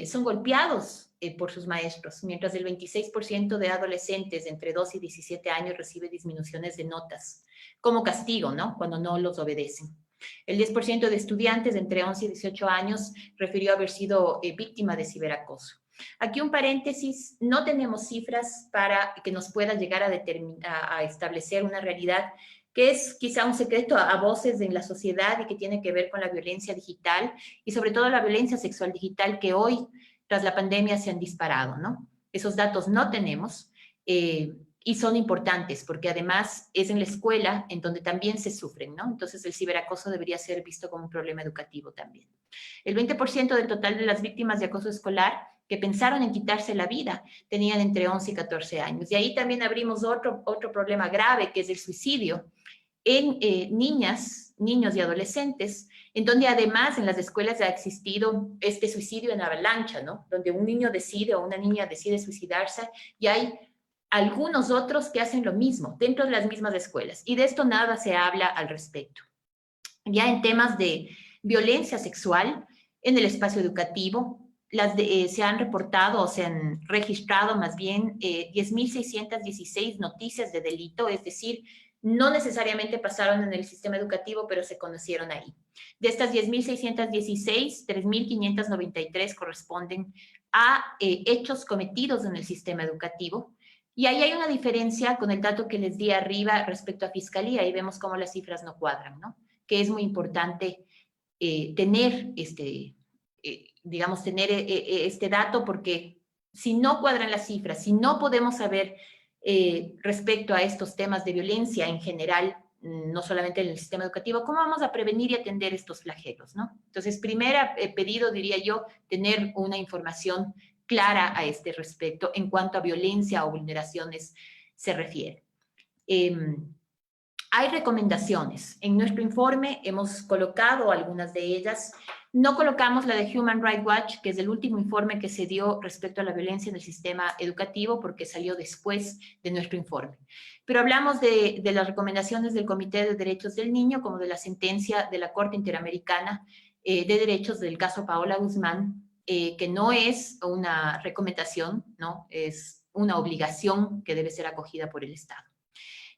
C: son golpeados por sus maestros, mientras el 26% de adolescentes de entre 2 y 17 años recibe disminuciones de notas como castigo, ¿no? Cuando no los obedecen. El 10% de estudiantes de entre 11 y 18 años refirió haber sido víctima de ciberacoso. Aquí un paréntesis, no tenemos cifras para que nos pueda llegar a establecer una realidad que es quizá un secreto a voces en la sociedad y que tiene que ver con la violencia digital y sobre todo la violencia sexual digital que hoy, tras la pandemia, se han disparado, ¿no? Esos datos no tenemos y son importantes porque además es en la escuela en donde también se sufren, ¿no? Entonces el ciberacoso debería ser visto como un problema educativo también. El 20% del total de las víctimas de acoso escolar que pensaron en quitarse la vida tenían entre 11 y 14 años. Y ahí también abrimos otro problema grave, que es el suicidio en niñas, niños y adolescentes, en donde además en las escuelas ha existido este suicidio en avalancha, ¿no? Donde un niño decide o una niña decide suicidarse y hay algunos otros que hacen lo mismo dentro de las mismas escuelas. Y de esto nada se habla al respecto. Ya en temas de violencia sexual en el espacio educativo, se han reportado o se han registrado más bien 10.616 noticias de delito, es decir, no necesariamente pasaron en el sistema educativo, pero se conocieron ahí. De estas 10.616, 3.593 corresponden a hechos cometidos en el sistema educativo. Y ahí hay una diferencia con el dato que les di arriba respecto a fiscalía, y vemos cómo las cifras no cuadran, ¿no? Que es muy importante tener digamos, tener este dato, porque si no cuadran las cifras, si no podemos saber respecto a estos temas de violencia en general, no solamente en el sistema educativo, ¿cómo vamos a prevenir y atender estos flagelos, ¿no? Entonces, primera pedido, diría yo, tener una información clara a este respecto en cuanto a violencia o vulneraciones se refiere. Hay recomendaciones. En nuestro informe hemos colocado algunas de ellas. No colocamos la de Human Rights Watch, que es el último informe que se dio respecto a la violencia en el sistema educativo, porque salió después de nuestro informe. Pero hablamos de las recomendaciones del Comité de Derechos del Niño, como de la sentencia de la Corte Interamericana de Derechos del caso Paola Guzmán, que no es una recomendación, ¿no? Es una obligación que debe ser acogida por el Estado.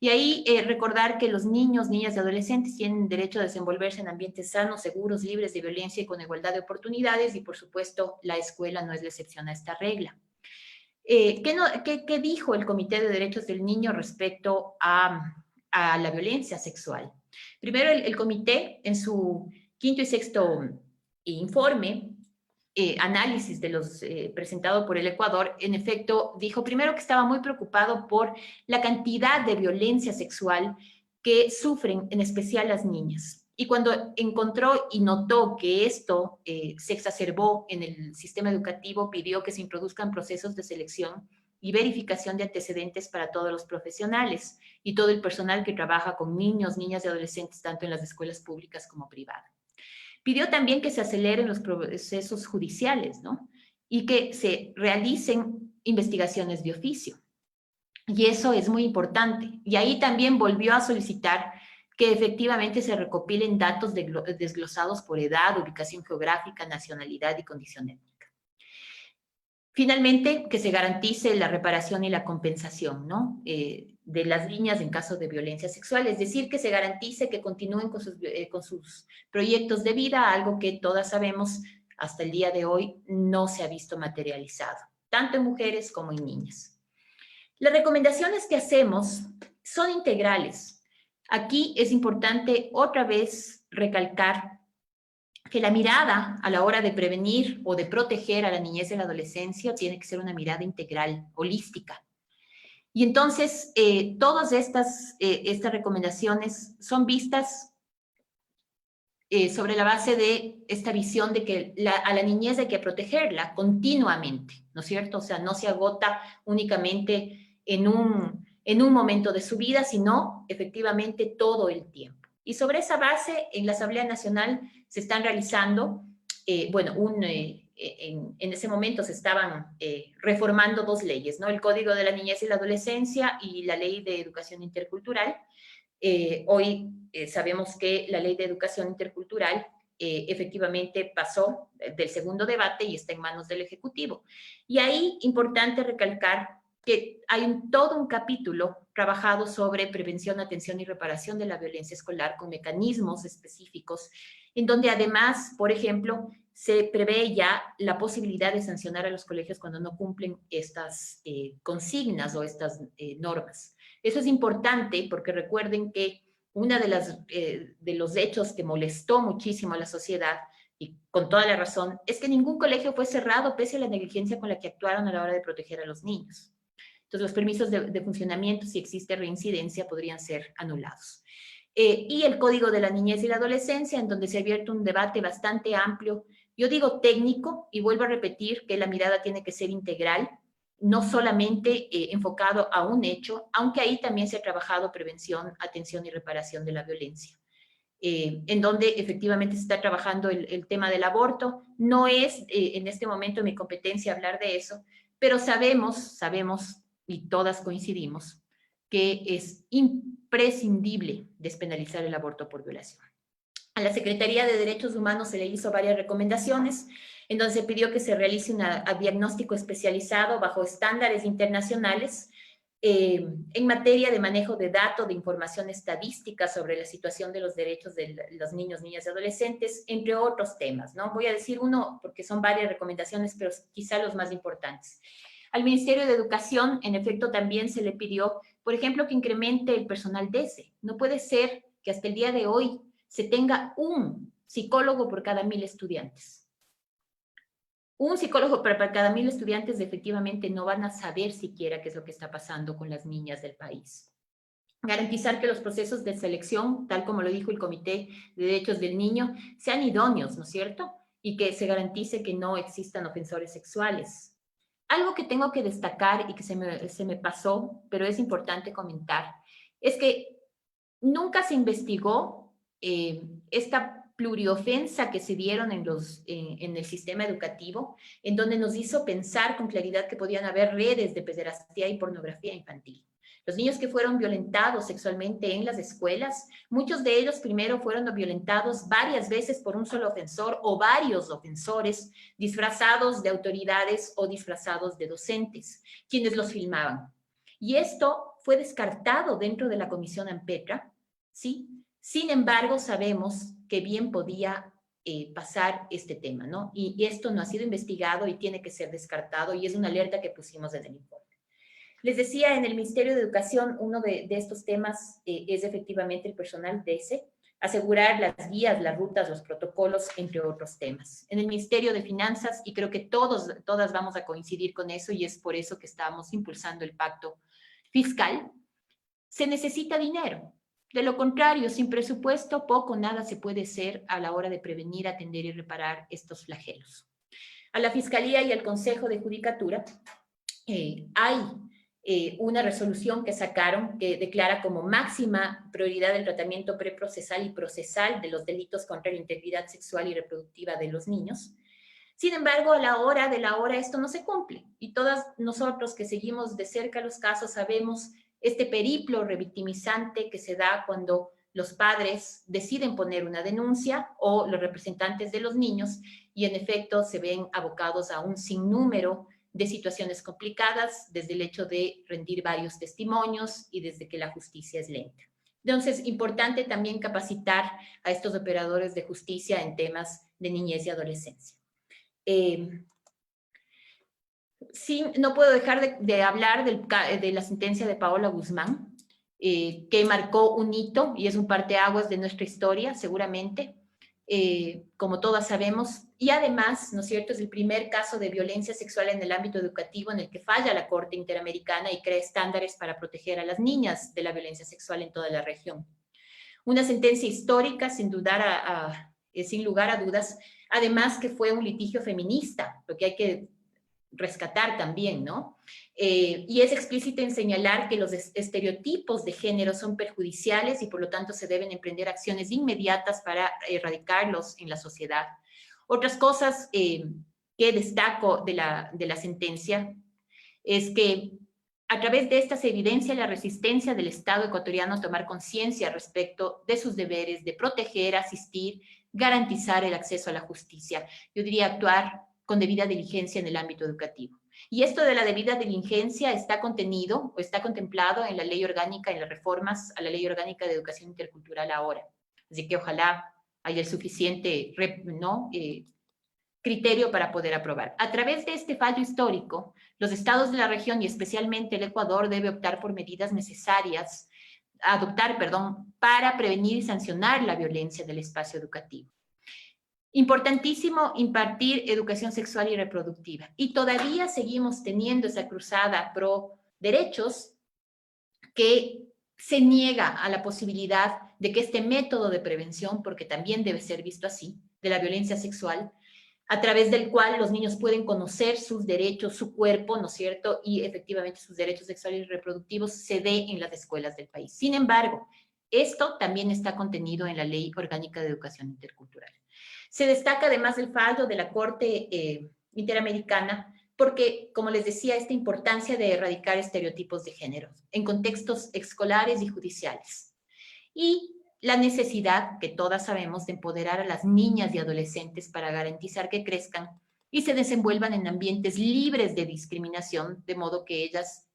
C: Y ahí recordar que los niños, niñas y adolescentes tienen derecho a desenvolverse en ambientes sanos, seguros, libres de violencia y con igualdad de oportunidades, y por supuesto la escuela no es la excepción a esta regla. ¿Qué dijo el Comité de Derechos del Niño respecto a la violencia sexual? Primero, el comité, en su quinto y sexto informe, análisis de los presentado por el Ecuador, en efecto, dijo primero que estaba muy preocupado por la cantidad de violencia sexual que sufren, en especial las niñas. Y cuando encontró y notó que esto se exacerbó en el sistema educativo, pidió que se introduzcan procesos de selección y verificación de antecedentes para todos los profesionales y todo el personal que trabaja con niños, niñas y adolescentes, tanto en las escuelas públicas como privadas. Pidió también que se aceleren los procesos judiciales, ¿no? Y que se realicen investigaciones de oficio. Y eso es muy importante. Y ahí también volvió a solicitar que efectivamente se recopilen datos desglosados por edad, ubicación geográfica, nacionalidad y condición étnica. Finalmente, que se garantice la reparación y la compensación, ¿no? De las niñas en caso de violencia sexual, es decir, que se garantice que continúen con sus proyectos de vida, algo que todas sabemos hasta el día de hoy no se ha visto materializado, tanto en mujeres como en niñas. Las recomendaciones que hacemos son integrales. Aquí es importante otra vez recalcar que la mirada a la hora de prevenir o de proteger a la niñez y la adolescencia tiene que ser una mirada integral, holística. Y entonces, todas estas recomendaciones son vistas sobre la base de esta visión de que a la niñez hay que protegerla continuamente, ¿no es cierto? O sea, no se agota únicamente en un momento de su vida, sino efectivamente todo el tiempo. Y sobre esa base, en la Asamblea Nacional se están realizando, en ese momento se estaban reformando dos leyes, ¿no? El Código de la Niñez y la Adolescencia y la Ley de Educación Intercultural. Hoy sabemos que la Ley de Educación Intercultural efectivamente pasó del segundo debate y está en manos del Ejecutivo. Y ahí, importante recalcar que hay todo un capítulo trabajado sobre prevención, atención y reparación de la violencia escolar con mecanismos específicos, en donde además, por ejemplo, se prevé ya la posibilidad de sancionar a los colegios cuando no cumplen estas consignas o estas normas. Eso es importante porque recuerden que uno de los hechos que molestó muchísimo a la sociedad, y con toda la razón, es que ningún colegio fue cerrado pese a la negligencia con la que actuaron a la hora de proteger a los niños. Entonces, los permisos de funcionamiento, si existe reincidencia, podrían ser anulados. Y el Código de la Niñez y la Adolescencia, en donde se ha abierto un debate bastante amplio, yo digo técnico, y vuelvo a repetir que la mirada tiene que ser integral, no solamente enfocado a un hecho, aunque ahí también se ha trabajado prevención, atención y reparación de la violencia. En donde efectivamente se está trabajando el tema del aborto. No es en este momento mi competencia hablar de eso, pero sabemos, y todas coincidimos, que es imprescindible despenalizar el aborto por violación. A la Secretaría de Derechos Humanos se le hizo varias recomendaciones, en donde se pidió que se realice un diagnóstico especializado bajo estándares internacionales en materia de manejo de datos, de información estadística sobre la situación de los derechos de los niños, niñas y adolescentes, entre otros temas, ¿no? Voy a decir uno porque son varias recomendaciones, pero quizá los más importantes. Al Ministerio de Educación, en efecto, también se le pidió, por ejemplo, que incremente el personal DESE. No puede ser que hasta el día de hoy se tenga un psicólogo por cada 1000 estudiantes. Un psicólogo para cada 1000 estudiantes efectivamente no van a saber siquiera qué es lo que está pasando con las niñas del país. Garantizar que los procesos de selección, tal como lo dijo el Comité de Derechos del Niño, sean idóneos, ¿no es cierto? Y que se garantice que no existan ofensores sexuales. Algo que tengo que destacar y que se me pasó, pero es importante comentar, es que nunca se investigó esta pluriofensa que se dieron en el sistema educativo, en donde nos hizo pensar con claridad que podían haber redes de pederastía y pornografía infantil. Los niños que fueron violentados sexualmente en las escuelas, muchos de ellos primero fueron violentados varias veces por un solo ofensor o varios ofensores disfrazados de autoridades o disfrazados de docentes, quienes los filmaban. Y esto fue descartado dentro de la Comisión ANPETRA, ¿sí? Sin embargo, sabemos que bien podía pasar este tema, ¿no? Y esto no ha sido investigado y tiene que ser descartado y es una alerta que pusimos en el informe. Les decía, en el Ministerio de Educación, uno de estos temas es efectivamente el personal DESE, asegurar las guías, las rutas, los protocolos, entre otros temas. En el Ministerio de Finanzas, y creo que todas vamos a coincidir con eso, y es por eso que estamos impulsando el pacto fiscal, se necesita dinero. De lo contrario, sin presupuesto, poco o nada se puede hacer a la hora de prevenir, atender y reparar estos flagelos. A la Fiscalía y al Consejo de Judicatura hay una resolución que sacaron que declara como máxima prioridad el tratamiento preprocesal y procesal de los delitos contra la integridad sexual y reproductiva de los niños. Sin embargo, a la hora de la hora esto no se cumple y todos nosotros que seguimos de cerca los casos sabemos este periplo revictimizante que se da cuando los padres deciden poner una denuncia o los representantes de los niños y en efecto se ven abocados a un sinnúmero de situaciones complicadas desde el hecho de rendir varios testimonios y desde que la justicia es lenta. Entonces, importante también capacitar a estos operadores de justicia en temas de niñez y adolescencia. Sí, no puedo dejar de hablar de la sentencia de Paola Guzmán, que marcó un hito y es un parteaguas de nuestra historia, seguramente, como todas sabemos, y además, ¿no es cierto?, es el primer caso de violencia sexual en el ámbito educativo en el que falla la Corte Interamericana y crea estándares para proteger a las niñas de la violencia sexual en toda la región. Una sentencia histórica, sin lugar a dudas, además que fue un litigio feminista, lo que hay que rescatar también, ¿no? Y es explícito en señalar que los estereotipos de género son perjudiciales y por lo tanto se deben emprender acciones inmediatas para erradicarlos en la sociedad. Otras cosas que destaco de la sentencia es que a través de esta se evidencia la resistencia del Estado ecuatoriano a tomar conciencia respecto de sus deberes de proteger, asistir, garantizar el acceso a la justicia. Yo diría actuar con debida diligencia en el ámbito educativo. Y esto de la debida diligencia está contenido o está contemplado en la ley orgánica, en las reformas a la ley orgánica de educación intercultural ahora. Así que ojalá haya el suficiente criterio para poder aprobar. A través de este fallo histórico, los estados de la región y especialmente el Ecuador debe optar por medidas necesarias, para prevenir y sancionar la violencia del espacio educativo. Importantísimo impartir educación sexual y reproductiva. Y todavía seguimos teniendo esa cruzada pro derechos que se niega a la posibilidad de que este método de prevención, porque también debe ser visto así, de la violencia sexual, a través del cual los niños pueden conocer sus derechos, su cuerpo, ¿no es cierto? Y efectivamente sus derechos sexuales y reproductivos se dé en las escuelas del país. Sin embargo, esto también está contenido en la Ley Orgánica de Educación Intercultural. Se destaca además el fallo de la Corte Interamericana porque, como les decía, esta importancia de erradicar estereotipos de género en contextos escolares y judiciales. Y la necesidad, que todas sabemos, de empoderar a las niñas y adolescentes para garantizar que crezcan y se desenvuelvan en ambientes libres de discriminación, de modo que ellas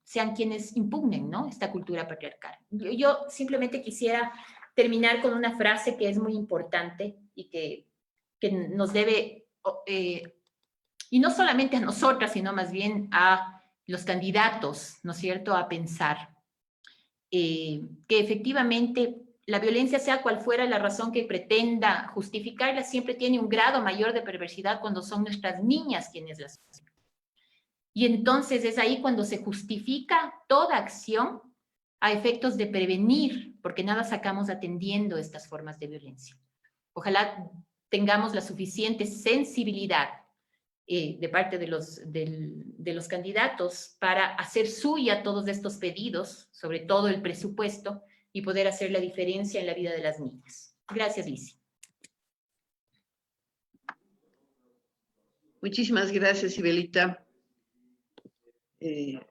C: sean quienes impugnen, ¿no?, esta cultura patriarcal. Yo simplemente quisiera terminar con una frase que es muy importante y que nos debe, y no solamente a nosotras, sino más bien a los candidatos, ¿no es cierto?, a pensar que efectivamente la violencia, sea cual fuera la razón que pretenda justificarla, siempre tiene un grado mayor de perversidad cuando son nuestras niñas quienes las hacen. Y entonces es ahí cuando se justifica toda acción a efectos de prevenir, porque nada sacamos atendiendo estas formas de violencia. Ojalá tengamos la suficiente sensibilidad de parte de los candidatos para hacer suya todos estos pedidos, sobre todo el presupuesto, y poder hacer la diferencia en la vida de las niñas. Gracias, Lizy.
A: Muchísimas gracias, Sibelita.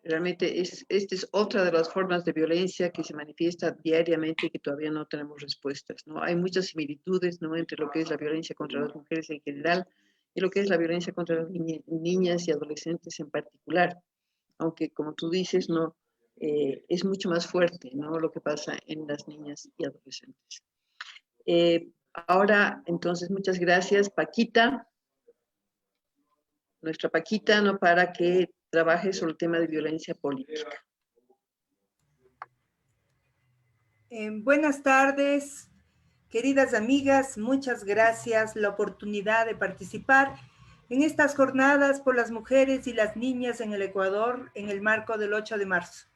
A: Realmente esta es otra de las formas de violencia que se manifiesta diariamente y que todavía no tenemos respuestas, ¿no? Hay muchas similitudes, ¿no?, entre lo que es la violencia contra las mujeres en general y lo que es la violencia contra las niñas y adolescentes en particular, aunque, como tú dices, ¿no?, es mucho más fuerte, ¿no?, lo que pasa en las niñas y adolescentes. Ahora, entonces, muchas gracias, Paquita, nuestra Paquita, ¿no?, para que trabaje sobre el tema de violencia política.
E: Buenas tardes, queridas amigas, muchas gracias la oportunidad de participar en estas jornadas por las mujeres y las niñas en el Ecuador en el marco del 8 de marzo.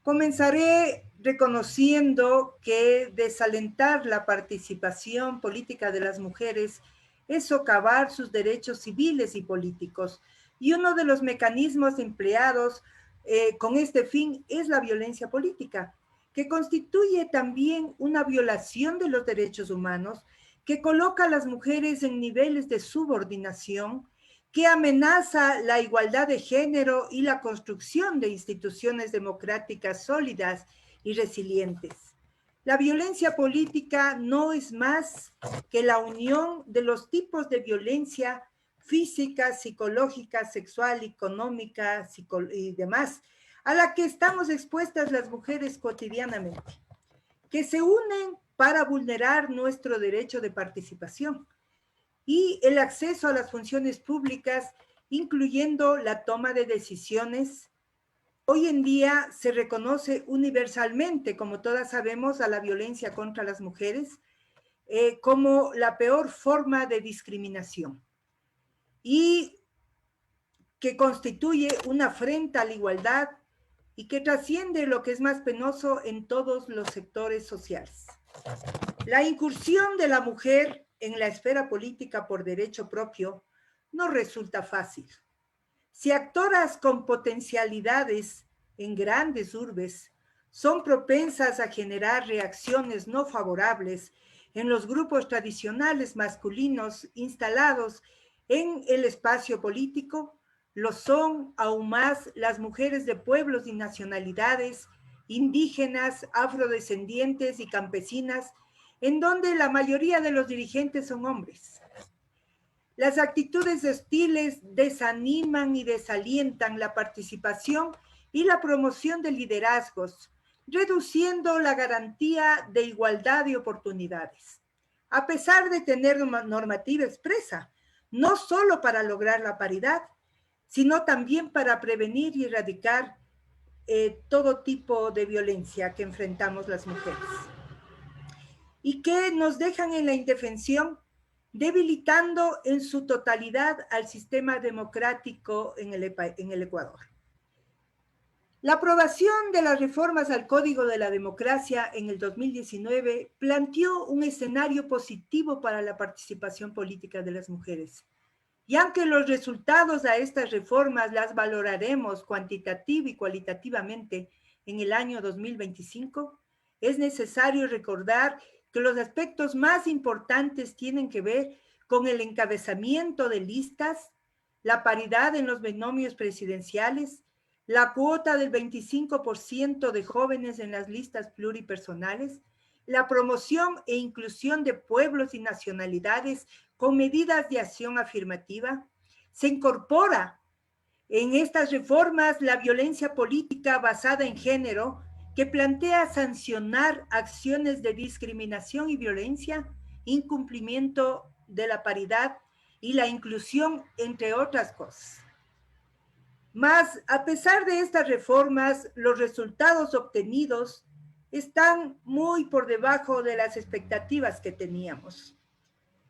E: Comenzaré reconociendo que desalentar la participación política de las mujeres es socavar sus derechos civiles y políticos, y uno de los mecanismos empleados con este fin es la violencia política, que constituye también una violación de los derechos humanos, que coloca a las mujeres en niveles de subordinación, que amenaza la igualdad de género y la construcción de instituciones democráticas sólidas y resilientes. La violencia política no es más que la unión de los tipos de violencia física, psicológica, sexual, económica y demás, a la que estamos expuestas las mujeres cotidianamente, que se unen para vulnerar nuestro derecho de participación y el acceso a las funciones públicas, incluyendo la toma de decisiones. Hoy en día se reconoce universalmente, como todas sabemos, a la violencia contra las mujeres como la peor forma de discriminación y que constituye una afrenta a la igualdad y que trasciende lo que es más penoso en todos los sectores sociales. La incursión de la mujer en la esfera política por derecho propio no resulta fácil. Si actoras con potencialidades en grandes urbes son propensas a generar reacciones no favorables en los grupos tradicionales masculinos instalados en el espacio político, lo son aún más las mujeres de pueblos y nacionalidades indígenas, afrodescendientes y campesinas, en donde la mayoría de los dirigentes son hombres. Las actitudes hostiles desaniman y desalientan la participación y la promoción de liderazgos, reduciendo la garantía de igualdad de oportunidades. A pesar de tener normativa expresa, no solo para lograr la paridad, sino también para prevenir y erradicar todo tipo de violencia que enfrentamos las mujeres y que nos dejan en la indefensión, debilitando en su totalidad al sistema democrático en el Ecuador. La aprobación de las reformas al Código de la Democracia en el 2019 planteó un escenario positivo para la participación política de las mujeres. Y aunque los resultados a estas reformas las valoraremos cuantitativa y cualitativamente en el año 2025, es necesario recordar que los aspectos más importantes tienen que ver con el encabezamiento de listas, la paridad en los binomios presidenciales, la cuota del 25% de jóvenes en las listas pluripersonales, la promoción e inclusión de pueblos y nacionalidades con medidas de acción afirmativa. Se incorpora en estas reformas la violencia política basada en género, que plantea sancionar acciones de discriminación y violencia, incumplimiento de la paridad y la inclusión, entre otras cosas. Mas, a pesar de estas reformas, los resultados obtenidos están muy por debajo de las expectativas que teníamos.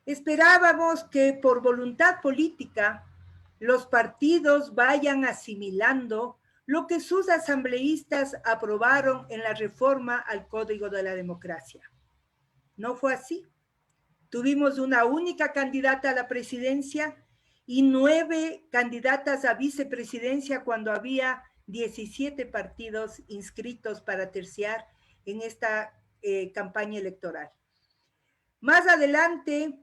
E: Esperábamos que por voluntad política los partidos vayan asimilando lo que sus asambleístas aprobaron en la reforma al Código de la Democracia. No fue así. Tuvimos una única candidata a la presidencia y 9 candidatas a vicepresidencia cuando había 17 partidos inscritos para terciar en esta campaña electoral. Más adelante,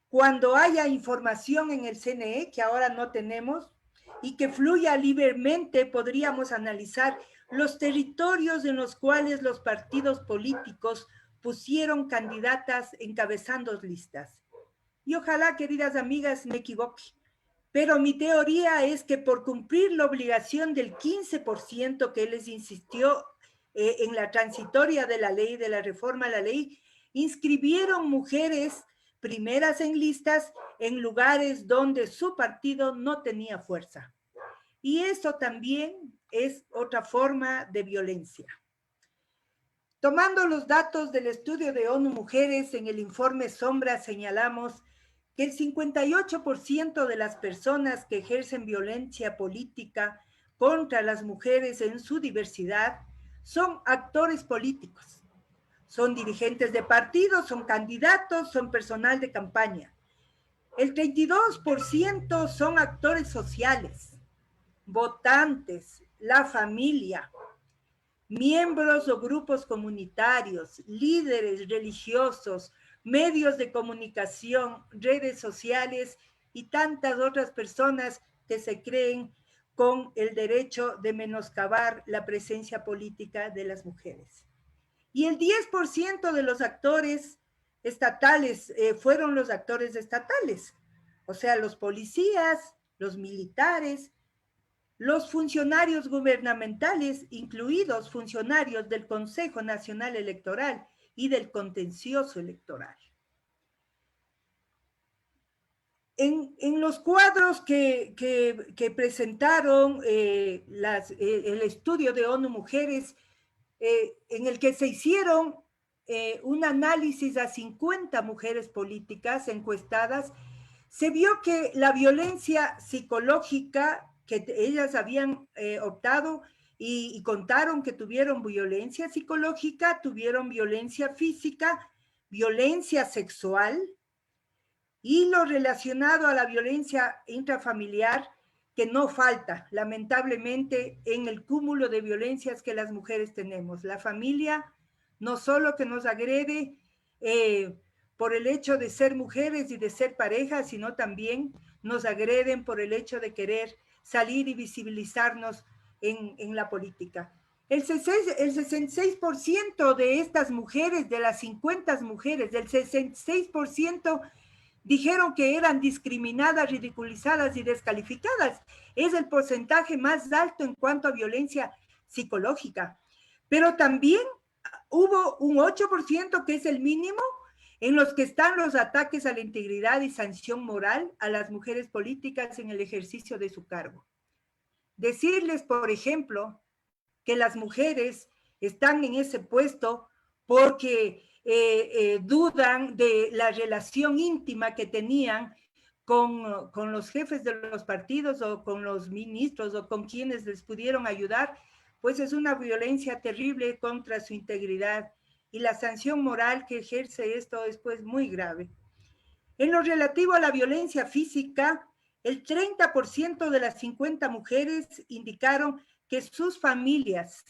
E: cuando haya información en el CNE, que ahora no tenemos, y que fluya libremente, podríamos analizar los territorios en los cuales los partidos políticos pusieron candidatas encabezando listas. Y ojalá, queridas amigas, me equivoque, pero mi teoría es que por cumplir la obligación del 15% que les insistió en la transitoria de la ley, de la reforma a la ley, inscribieron mujeres primeras en listas en lugares donde su partido no tenía fuerza. Y eso también es otra forma de violencia. Tomando los datos del estudio de ONU Mujeres, en el informe Sombra señalamos que el 58% de las personas que ejercen violencia política contra las mujeres en su diversidad son actores políticos. Son dirigentes de partidos, son candidatos, son personal de campaña. El 32% son actores sociales, votantes, la familia, miembros o grupos comunitarios, líderes religiosos, medios de comunicación, redes sociales y tantas otras personas que se creen con el derecho de menoscabar la presencia política de las mujeres. Y el 10% de los actores estatales fueron los actores estatales, o sea, los policías, los militares, los funcionarios gubernamentales, incluidos funcionarios del Consejo Nacional Electoral y del Contencioso Electoral. En los cuadros que presentaron el estudio de ONU Mujeres, en el que se hicieron un análisis a 50 mujeres políticas encuestadas, se vio que la violencia psicológica que ellas habían optado y contaron que tuvieron violencia psicológica, tuvieron violencia física, violencia sexual y lo relacionado a la violencia intrafamiliar, que no falta, lamentablemente, en el cúmulo de violencias que las mujeres tenemos. La familia no solo que nos agrede por el hecho de ser mujeres y de ser parejas, sino también nos agreden por el hecho de querer salir y visibilizarnos en la política. El 66% de estas mujeres, de las 50 mujeres, del 66%, dijeron que eran discriminadas, ridiculizadas y descalificadas. Es el porcentaje más alto en cuanto a violencia psicológica. Pero también hubo un 8%, que es el mínimo, en los que están los ataques a la integridad y sanción moral a las mujeres políticas en el ejercicio de su cargo. Decirles, por ejemplo, que las mujeres están en ese puesto porque dudan de la relación íntima que tenían con los jefes de los partidos o con los ministros o con quienes les pudieron ayudar, pues es una violencia terrible contra su integridad y la sanción moral que ejerce esto es pues muy grave. En lo relativo a la violencia física, el 30% de las 50 mujeres indicaron que sus familias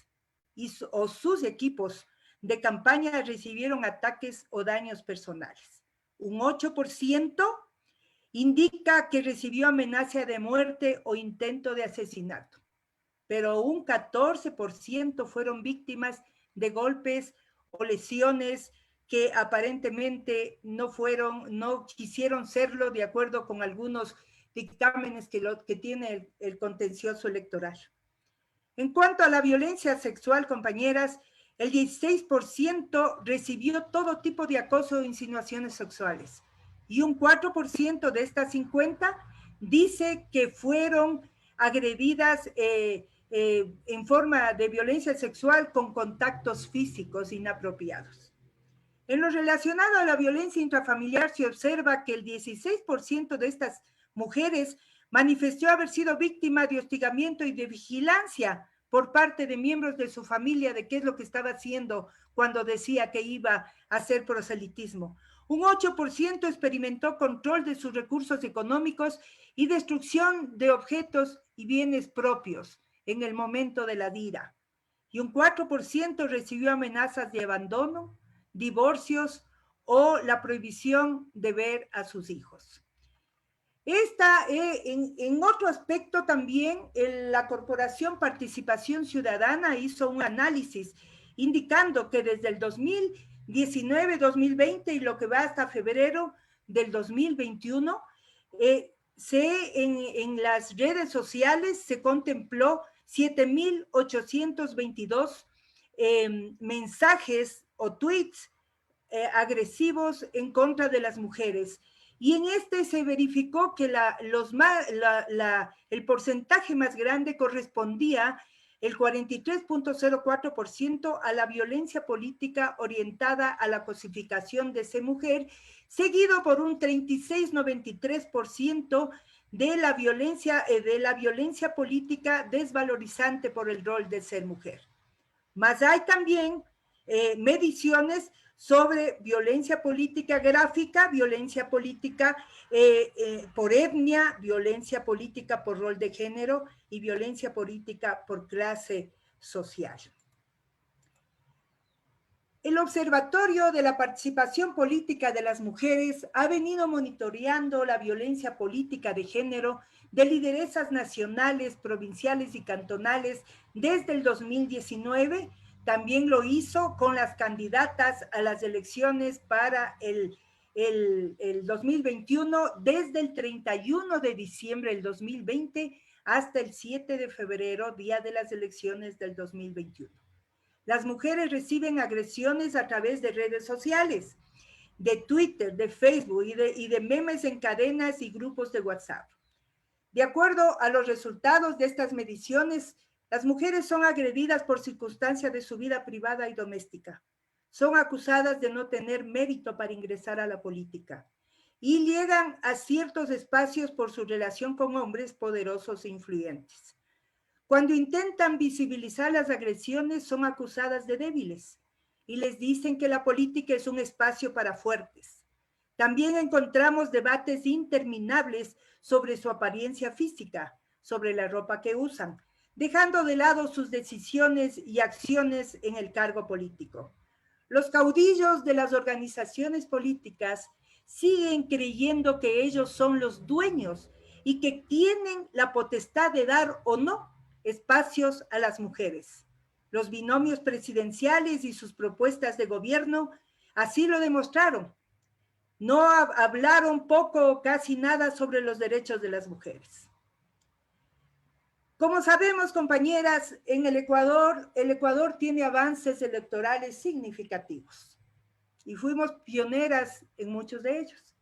E: o sus equipos de campaña recibieron ataques o daños personales. Un 8% indica que recibió amenaza de muerte o intento de asesinato, pero un 14% fueron víctimas de golpes o lesiones que aparentemente no quisieron serlo de acuerdo con algunos dictámenes que tiene el contencioso electoral. En cuanto a la violencia sexual, compañeras, el 16% recibió todo tipo de acoso o insinuaciones sexuales y un 4% de estas 50 dice que fueron agredidas en forma de violencia sexual con contactos físicos inapropiados. En lo relacionado a la violencia intrafamiliar se observa que el 16% de estas mujeres manifestó haber sido víctima de hostigamiento y de vigilancia por parte de miembros de su familia de qué es lo que estaba haciendo cuando decía que iba a hacer proselitismo. Un 8% experimentó control de sus recursos económicos y destrucción de objetos y bienes propios en el momento de la DIRA. Y un 4% recibió amenazas de abandono, divorcios o la prohibición de ver a sus hijos. En otro aspecto también, la Corporación Participación Ciudadana hizo un análisis indicando que desde el 2019-2020 y lo que va hasta febrero del 2021, en las redes sociales se contempló 7.822 mensajes o tweets agresivos en contra de las mujeres. Y en este se verificó que el porcentaje más grande correspondía, el 43.04%, a la violencia política orientada a la cosificación de ser mujer, seguido por un 36.93% de la violencia política desvalorizante por el rol de ser mujer. Mas hay también mediciones sobre violencia política gráfica, violencia política por etnia, violencia política por rol de género y violencia política por clase social. El Observatorio de la Participación Política de las Mujeres ha venido monitoreando la violencia política de género de lideresas nacionales, provinciales y cantonales desde el 2019. También lo hizo con las candidatas a las elecciones para el 2021, desde el 31 de diciembre del 2020 hasta el 7 de febrero, día de las elecciones del 2021. Las mujeres reciben agresiones a través de redes sociales, de Twitter, de Facebook y de memes en cadenas y grupos de WhatsApp. De acuerdo a los resultados de estas mediciones, las mujeres son agredidas por circunstancias de su vida privada y doméstica. Son acusadas de no tener mérito para ingresar a la política y llegan a ciertos espacios por su relación con hombres poderosos e influyentes. Cuando intentan visibilizar las agresiones, son acusadas de débiles y les dicen que la política es un espacio para fuertes. También encontramos debates interminables sobre su apariencia física, sobre la ropa que usan, dejando de lado sus decisiones y acciones en el cargo político. Los caudillos de las organizaciones políticas siguen creyendo que ellos son los dueños y que tienen la potestad de dar o no espacios a las mujeres. Los binomios presidenciales y sus propuestas de gobierno así lo demostraron. No hablaron poco o casi nada sobre los derechos de las mujeres. Como sabemos, compañeras, en el Ecuador tiene avances electorales significativos y fuimos pioneras en muchos de ellos.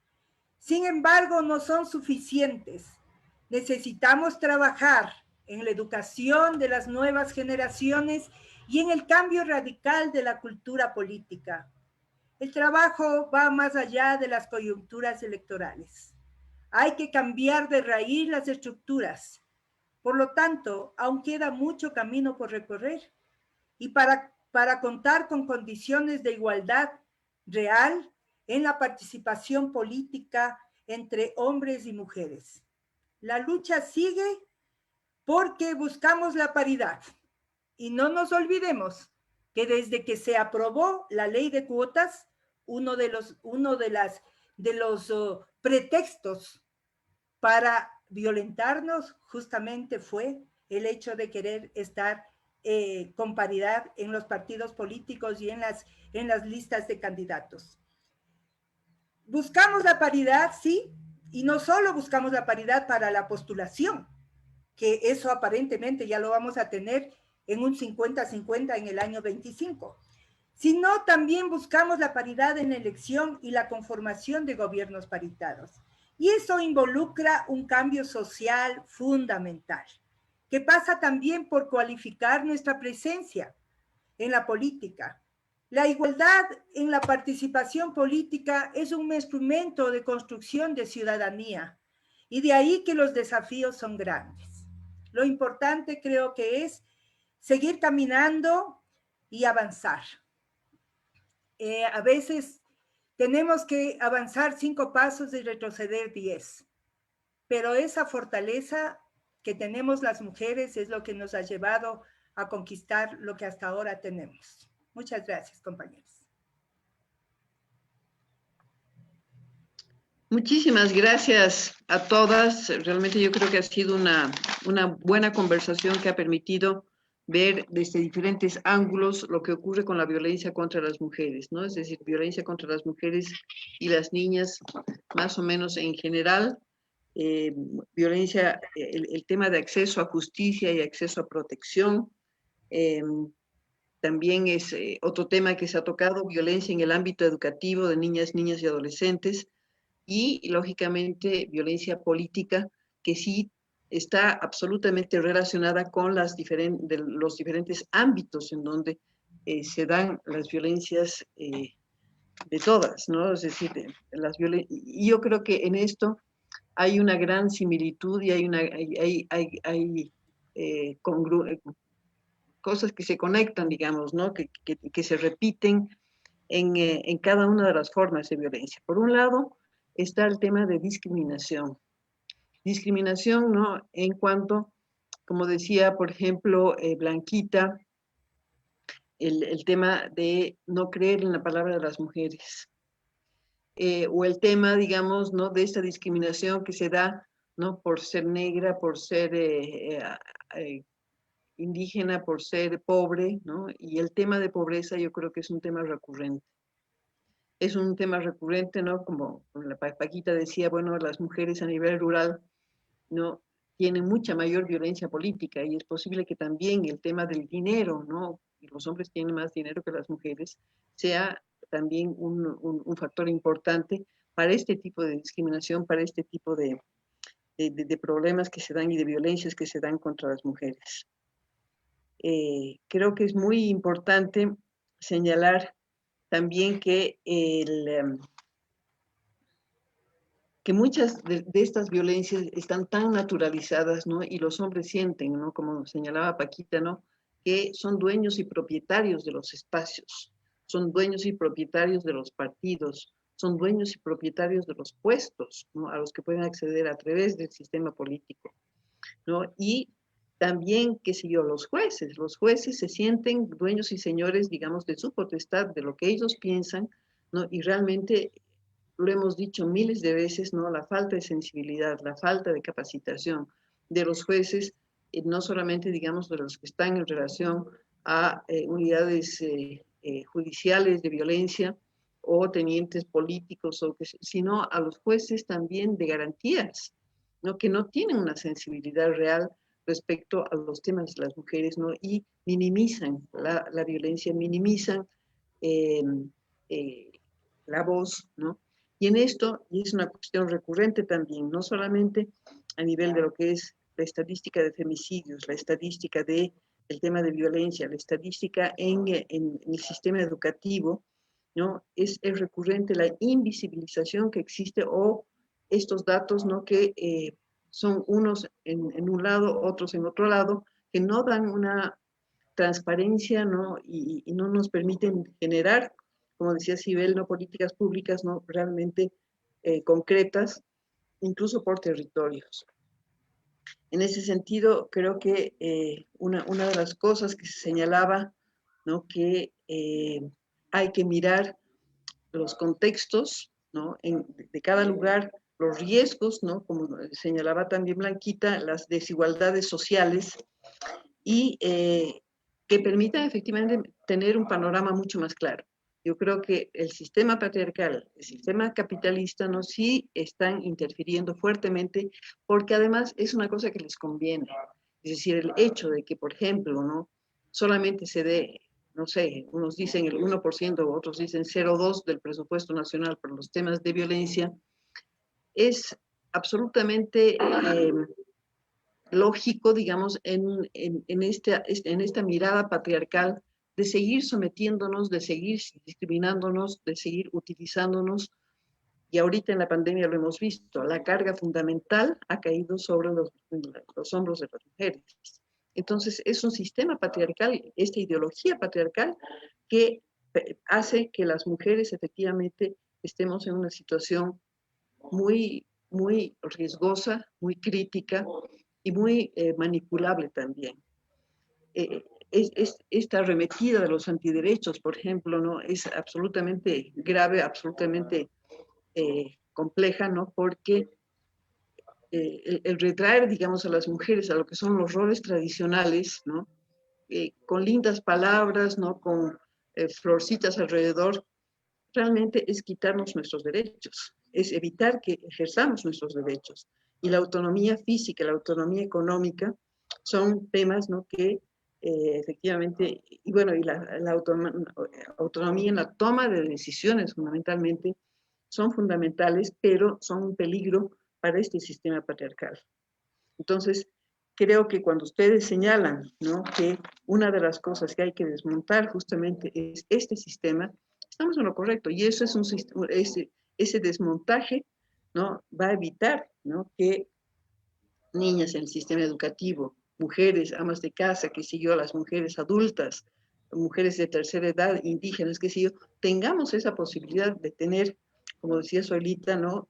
E: Sin embargo, no son suficientes. Necesitamos trabajar en la educación de las nuevas generaciones y en el cambio radical de la cultura política. El trabajo va más allá de las coyunturas electorales. Hay que cambiar de raíz las estructuras. Por lo tanto, aún queda mucho camino por recorrer y para contar con condiciones de igualdad real en la participación política entre hombres y mujeres. La lucha sigue porque buscamos la paridad y no nos olvidemos que desde que se aprobó la ley de cuotas, uno de los pretextos para violentarnos justamente fue el hecho de querer estar con paridad en los partidos políticos y en las listas de candidatos. Buscamos la paridad, sí, Y no solo buscamos la paridad para la postulación, que eso aparentemente ya lo vamos a tener en un 50-50 en el año 25, sino también buscamos la paridad en elección y la conformación de gobiernos paritarios. Y eso involucra un cambio social fundamental, que pasa también por cualificar nuestra presencia en la política. La igualdad en la participación política es un instrumento de construcción de ciudadanía, y de ahí que los desafíos son grandes. Lo importante creo que es seguir caminando y avanzar. A veces tenemos que avanzar 5 pasos y retroceder 10, pero esa fortaleza que tenemos las mujeres es lo que nos ha llevado a conquistar lo que hasta ahora tenemos. Muchas gracias, compañeros.
A: Muchísimas gracias a todas. Realmente yo creo que ha sido una buena conversación que ha permitido ver desde diferentes ángulos lo que ocurre con la violencia contra las mujeres, ¿no? Es decir, violencia contra las mujeres y las niñas, más o menos en general, violencia, el tema de acceso a justicia y acceso a protección, también es otro tema que se ha tocado, violencia en el ámbito educativo de niñas, niños y adolescentes, y lógicamente violencia política, que sí está absolutamente relacionada con los diferentes ámbitos en donde se dan las violencias de todas, ¿no? Es decir, y yo creo que en esto hay una gran similitud y hay cosas que se conectan, digamos, ¿no? Que se repiten en cada una de las formas de violencia. Por un lado, está el tema de discriminación. Discriminación, ¿no? En cuanto, como decía, por ejemplo, Blanquita, el tema de no creer en la palabra de las mujeres. O el tema, digamos, ¿no? De esta discriminación que se da, ¿no? Por ser negra, por ser indígena, por ser pobre, ¿no? Y el tema de pobreza yo creo que es un tema recurrente. Es un tema recurrente, ¿no? Como la Paquita decía, bueno, las mujeres a nivel rural, ¿no? Tienen mucha mayor violencia política y es posible que también el tema del dinero, ¿no? Y los hombres tienen más dinero que las mujeres, sea también un factor importante para este tipo de discriminación, para este tipo de problemas que se dan y de violencias que se dan contra las mujeres. Creo que es muy importante señalar también que, que muchas de estas violencias están tan naturalizadas, ¿no? Y los hombres sienten, ¿no? Como señalaba Paquita, ¿no? Que son dueños y propietarios de los espacios, son dueños y propietarios de los partidos, son dueños y propietarios de los puestos, ¿no? A los que pueden acceder a través del sistema político, ¿no? Y también, qué sé yo, los jueces se sienten dueños y señores, digamos, de su potestad, de lo que ellos piensan, ¿no? Y realmente, lo hemos dicho miles de veces, ¿no? La falta de sensibilidad, la falta de capacitación de los jueces, no solamente, digamos, de los que están en relación a unidades judiciales de violencia o tenientes políticos, sino a los jueces también de garantías, ¿no? Que no tienen una sensibilidad real respecto a los temas de las mujeres, ¿no? Y minimizan la violencia, minimizan la voz, ¿no? Y en esto, y es una cuestión recurrente también, no solamente a nivel de lo que es la estadística de femicidios, la estadística del tema de violencia, la estadística en el sistema educativo, ¿no? Es recurrente la invisibilización que existe o estos datos, ¿no? Que son unos en un lado, otros en otro lado, que no dan una transparencia, ¿no? Y no nos permiten generar, como decía Sibel, ¿no? Políticas públicas, ¿no? Realmente concretas, incluso por territorios. En ese sentido, creo que una de las cosas que se señalaba, ¿no? Que hay que mirar los contextos, ¿no? De cada lugar, los riesgos, ¿no? Como señalaba también Blanquita, las desigualdades sociales y que permitan efectivamente tener un panorama mucho más claro. Yo creo que el sistema patriarcal, el sistema capitalista, ¿no? Sí están interfiriendo fuertemente, porque además es una cosa que les conviene. Es decir, el hecho de que, por ejemplo, ¿no? Solamente se dé, no sé, unos dicen el 1%, otros dicen 0,2% del presupuesto nacional para los temas de violencia, es absolutamente lógico, digamos, en esta mirada patriarcal de seguir sometiéndonos, de seguir discriminándonos, de seguir utilizándonos. Y ahorita en la pandemia lo hemos visto, la carga fundamental ha caído sobre los hombros de las mujeres. Entonces, es un sistema patriarcal, esta ideología patriarcal, que hace que las mujeres efectivamente estemos en una situación muy riesgosa, muy crítica y muy manipulable también. Esta arremetida de los antiderechos, por ejemplo, ¿no? Es absolutamente grave, absolutamente compleja, ¿no? Porque el retraer, digamos, a las mujeres a lo que son los roles tradicionales, ¿no? Con lindas palabras, ¿no? Con florcitas alrededor, realmente es quitarnos nuestros derechos, es evitar que ejerzamos nuestros derechos. Y la autonomía física, la autonomía económica son temas, ¿no? Que efectivamente, y bueno, y la autonomía en la toma de decisiones fundamentalmente son fundamentales, pero son un peligro para este sistema patriarcal. Entonces, creo que cuando ustedes señalan, ¿no? Que una de las cosas que hay que desmontar justamente es este sistema, estamos en lo correcto, y eso es ese desmontaje, ¿no? Va a evitar, ¿no? Que niñas en el sistema educativo, mujeres, amas de casa, que siguió, las mujeres adultas, mujeres de tercera edad, indígenas, que siguió, tengamos esa posibilidad de tener, como decía Solita, ¿no?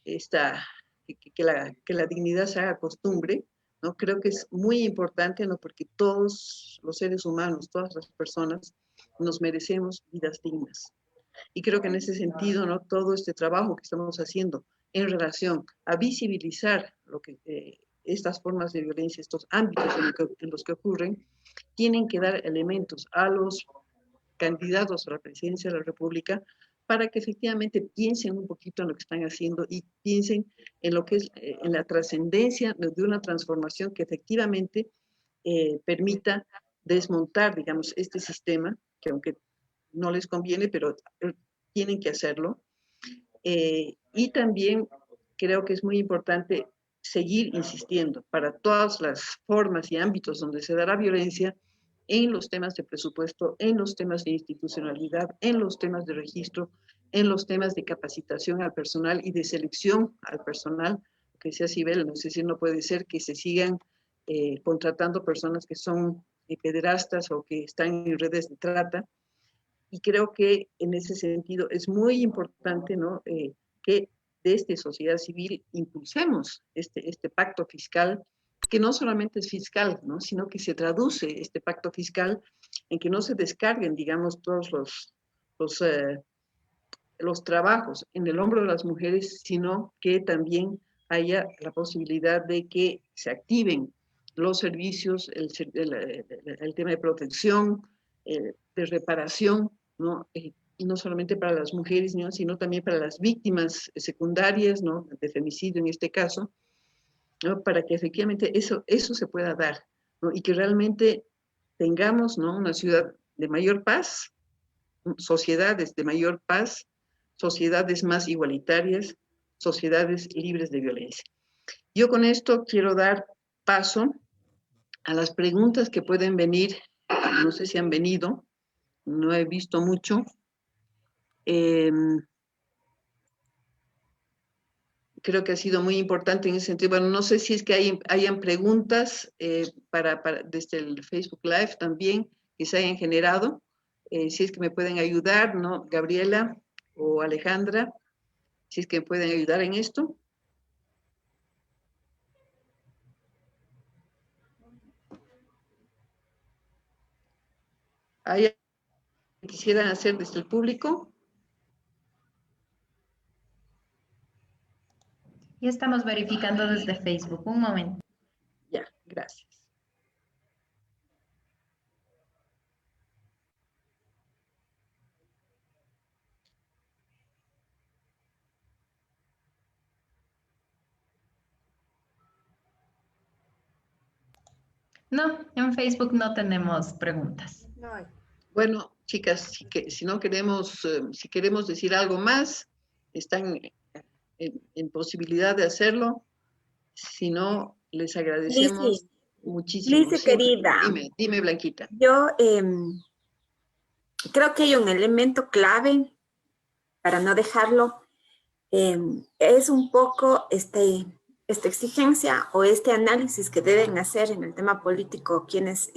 A: Esta, que la dignidad se haga costumbre, ¿no? Creo que es muy importante, ¿no? Porque todos los seres humanos, todas las personas, nos merecemos vidas dignas. Y creo que en ese sentido, ¿no? Todo este trabajo que estamos haciendo en relación a visibilizar lo que, estas formas de violencia, estos ámbitos en los que ocurren, tienen que dar elementos a los candidatos a la presidencia de la República para que efectivamente piensen un poquito en lo que están haciendo y piensen en lo que es en la trascendencia de una transformación que efectivamente permita desmontar, digamos, este sistema, que aunque no les conviene, pero tienen que hacerlo. Y también creo que es muy importante seguir insistiendo para todas las formas y ámbitos donde se da la violencia, en los temas de presupuesto, en los temas de institucionalidad, en los temas de registro, en los temas de capacitación al personal y de selección al personal, que sea Sibel, no sé si no puede ser que se sigan contratando personas que son pederastas o que están en redes de trata. Y creo que en ese sentido es muy importante, ¿no? Que desde sociedad civil impulsemos este pacto fiscal, que no solamente es fiscal, ¿no? Sino que se traduce este pacto fiscal en que no se descarguen, digamos, todos los trabajos en el hombro de las mujeres, sino que también haya la posibilidad de que se activen los servicios, el tema de protección, de reparación, ¿no? Y no solamente para las mujeres, ¿no? Sino también para las víctimas secundarias, ¿no? De femicidio en este caso, ¿no? Para que efectivamente eso se pueda dar, ¿no? Y que realmente tengamos, ¿no? Una ciudad de mayor paz, sociedades de mayor paz, sociedades más igualitarias, sociedades libres de violencia. Yo con esto quiero dar paso a las preguntas que pueden venir, no sé si han venido, no he visto mucho. Creo que ha sido muy importante en ese sentido. Bueno, no sé si es que hayan preguntas desde el Facebook Live también que se hayan generado. Si es que me pueden ayudar, ¿no? Gabriela o Alejandra, si es que me pueden ayudar en esto. ¿Hay algo que quisieran hacer desde el público?
C: Ya estamos verificando desde Facebook. Un momento.
A: Ya, gracias.
F: No, en Facebook no tenemos preguntas.
E: No hay.
A: Bueno, chicas, si no queremos, si queremos decir algo más, están en posibilidad de hacerlo. Si no, les agradecemos muchísimo.
B: Lizzy,
A: Sí,
B: querida,
A: dime, Blanquita.
B: yo creo que hay un elemento clave para no dejarlo, es un poco esta exigencia o este análisis que deben hacer en el tema político quienes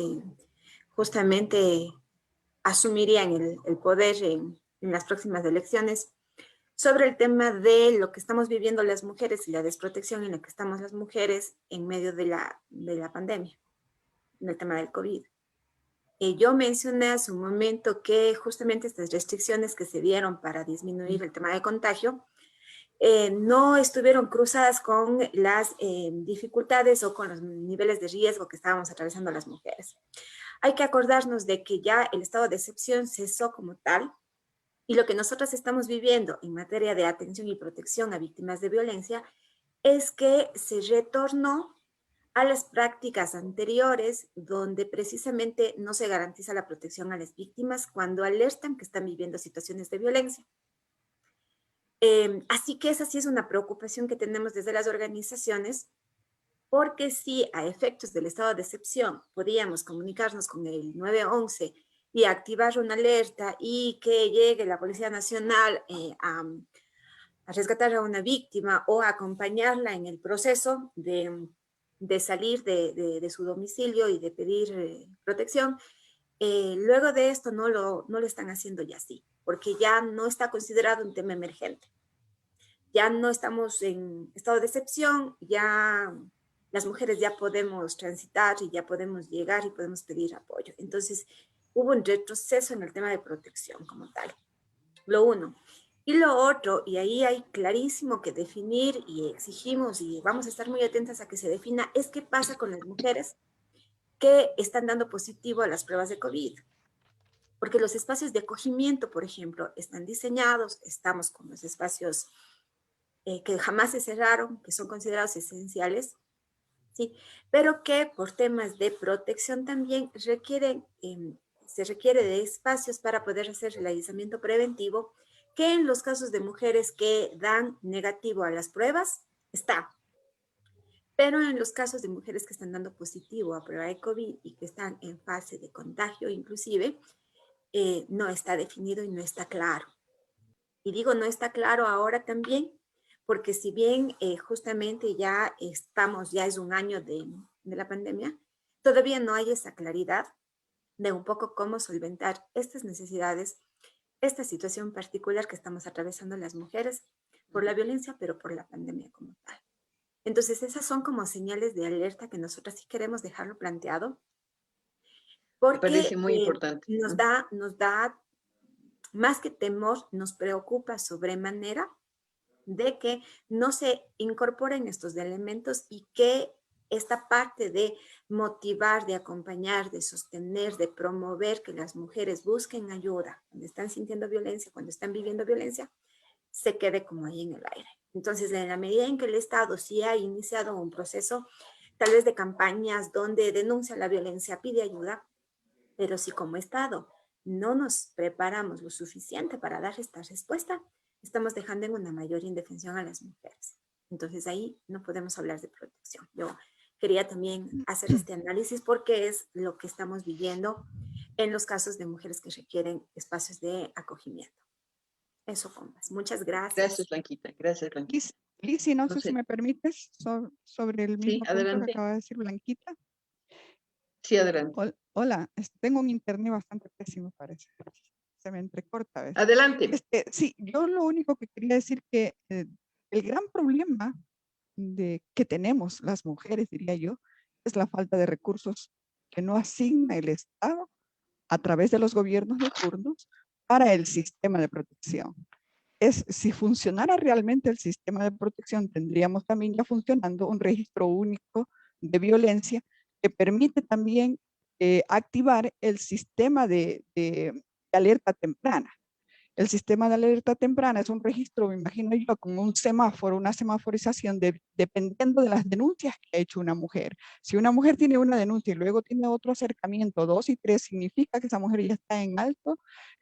B: justamente asumirían el poder en las próximas elecciones, sobre el tema de lo que estamos viviendo las mujeres y la desprotección en la que estamos las mujeres en medio de la pandemia, en el tema del COVID. Yo mencioné hace un momento que justamente estas restricciones que se dieron para disminuir el tema de contagio no estuvieron cruzadas con las dificultades o con los niveles de riesgo que estábamos atravesando las mujeres. Hay que acordarnos de que ya el estado de excepción cesó como tal y lo que nosotros estamos viviendo en materia de atención y protección a víctimas de violencia es que se retornó a las prácticas anteriores donde precisamente no se garantiza la protección a las víctimas cuando alertan que están viviendo situaciones de violencia. Así que esa sí es una preocupación que tenemos desde las organizaciones, porque si a efectos del estado de excepción podíamos comunicarnos con el 911 y activar una alerta y que llegue la Policía Nacional a rescatar a una víctima o a acompañarla en el proceso de salir de su domicilio y de pedir protección, luego de esto no lo están haciendo ya así, porque ya no está considerado un tema emergente. Ya no estamos en estado de excepción, ya las mujeres ya podemos transitar y ya podemos llegar y podemos pedir apoyo. Entonces, hubo un retroceso en el tema de protección como tal. Lo uno. Y lo otro, y ahí hay clarísimo que definir y exigimos y vamos a estar muy atentas a que se defina, es qué pasa con las mujeres que están dando positivo a las pruebas de COVID. Porque los espacios de acogimiento, por ejemplo, están diseñados, estamos con los espacios que jamás se cerraron, que son considerados esenciales, ¿sí? Pero que por temas de protección también se requiere de espacios para poder hacer el aislamiento preventivo, que en los casos de mujeres que dan negativo a las pruebas, está. Pero en los casos de mujeres que están dando positivo a prueba de COVID y que están en fase de contagio inclusive, no está definido y no está claro. Y digo, no está claro ahora también, porque si bien justamente ya es un año de la pandemia, todavía no hay esa claridad de un poco cómo solventar estas necesidades, esta situación particular que estamos atravesando las mujeres por la violencia, pero por la pandemia como tal. Entonces, esas son como señales de alerta que nosotras sí queremos dejarlo planteado,
A: Me parece
B: porque
A: muy importante.
B: nos da, más que temor, nos preocupa sobremanera de que no se incorporen estos elementos y que esta parte de motivar, de acompañar, de sostener, de promover que las mujeres busquen ayuda cuando están sintiendo violencia, cuando están viviendo violencia, se quede como ahí en el aire. Entonces, en la medida en que el Estado sí ha iniciado un proceso, tal vez de campañas donde denuncia la violencia, pide ayuda, pero si como Estado no nos preparamos lo suficiente para dar esta respuesta, estamos dejando en una mayor indefensión a las mujeres. Entonces ahí no podemos hablar de protección. Yo quería también hacer este análisis porque es lo que estamos viviendo en los casos de mujeres que requieren espacios de acogimiento. Eso, compas. Muchas gracias.
A: Gracias, Blanquita. Gracias, Blanquita.
D: Lizzy, no
A: No
D: sé
A: sé.
D: si me permites sobre el
A: Sí,
D: mismo punto que
A: adelante.
D: acaba de decir Blanquita.
A: Sí, adelante.
D: Hola, tengo un internet bastante pésimo, parece. Se me entrecorta a veces.
A: Adelante.
D: Sí, yo lo único que quería decir que el gran problema que tenemos las mujeres, diría yo, es la falta de recursos que no asigna el Estado a través de los gobiernos de turnos para el sistema de protección. Si funcionara realmente el sistema de protección, tendríamos también ya funcionando un registro único de violencia que permite también activar el sistema de alerta temprana. El sistema de alerta temprana es un registro, me imagino yo, como un semáforo, una semaforización dependiendo de las denuncias que ha hecho una mujer. Si una mujer tiene una denuncia y luego tiene otro acercamiento, 2 y 3, significa que esa mujer ya está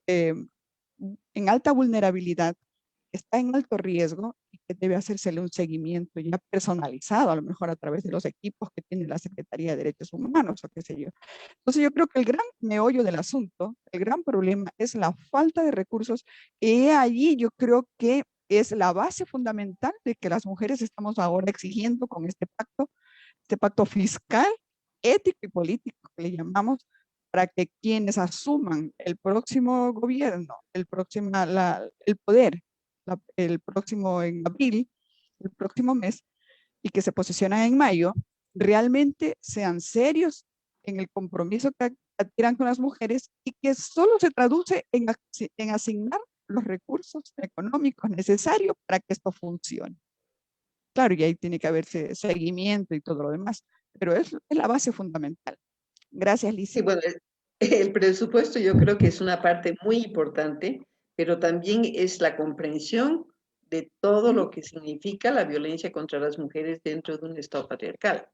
D: eh, en alta vulnerabilidad, está en alto riesgo y que debe hacérsele un seguimiento ya personalizado, a lo mejor a través de los equipos que tiene la Secretaría de Derechos Humanos o qué sé yo. Entonces yo creo que el gran meollo del asunto, el gran problema es la falta de recursos y allí yo creo que es la base fundamental de que las mujeres estamos ahora exigiendo con este pacto fiscal, ético y político que le llamamos, para que quienes asuman el próximo gobierno, el poder, el próximo en abril, el próximo mes, y que se posicionan en mayo, realmente sean serios en el compromiso que adquieran con las mujeres y que solo se traduce en asignar los recursos económicos necesarios para que esto funcione. Claro, y ahí tiene que haberse seguimiento y todo lo demás, pero es la base fundamental. Gracias,
A: Sí,
D: Lizzie.
A: bueno, el presupuesto yo creo que es una parte muy importante, pero también es la comprensión de todo lo que significa la violencia contra las mujeres dentro de un Estado patriarcal.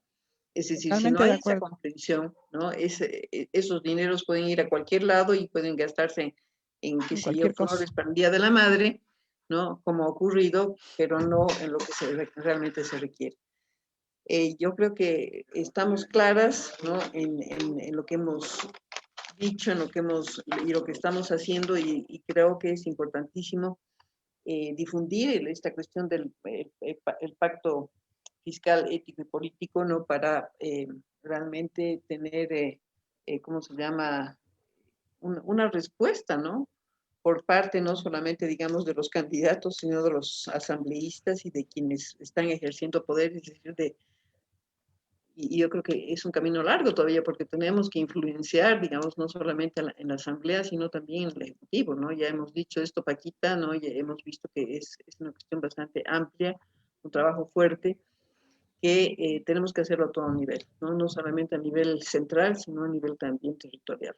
A: Es decir, si no
D: Totalmente de
A: hay esa
D: acuerdo.
A: comprensión, ¿no? Esos dineros pueden ir a cualquier lado y pueden gastarse en qué
D: En
A: sé yo,
D: cualquier cosa.
A: flores para el Día de la Madre, ¿no? Como ha ocurrido, pero no en lo que realmente se requiere. Yo creo que estamos claras, ¿no? En lo que hemos dicho, en lo que hemos y lo que estamos haciendo, y creo que es importantísimo difundir esta cuestión del el pacto fiscal, ético y político, ¿no? Para realmente tener, ¿cómo se llama? Una respuesta, ¿no? Por parte no solamente, digamos, de los candidatos, sino de los asambleístas y de quienes están ejerciendo poder, es decir, y yo creo que es un camino largo todavía porque tenemos que influenciar, digamos, no solamente en la asamblea, sino también en el ejecutivo, ¿no? Ya hemos dicho esto, Paquita, ¿no? Ya hemos visto que es una cuestión bastante amplia, un trabajo fuerte, que tenemos que hacerlo a todo nivel, ¿no? No solamente a nivel central, sino a nivel también territorial.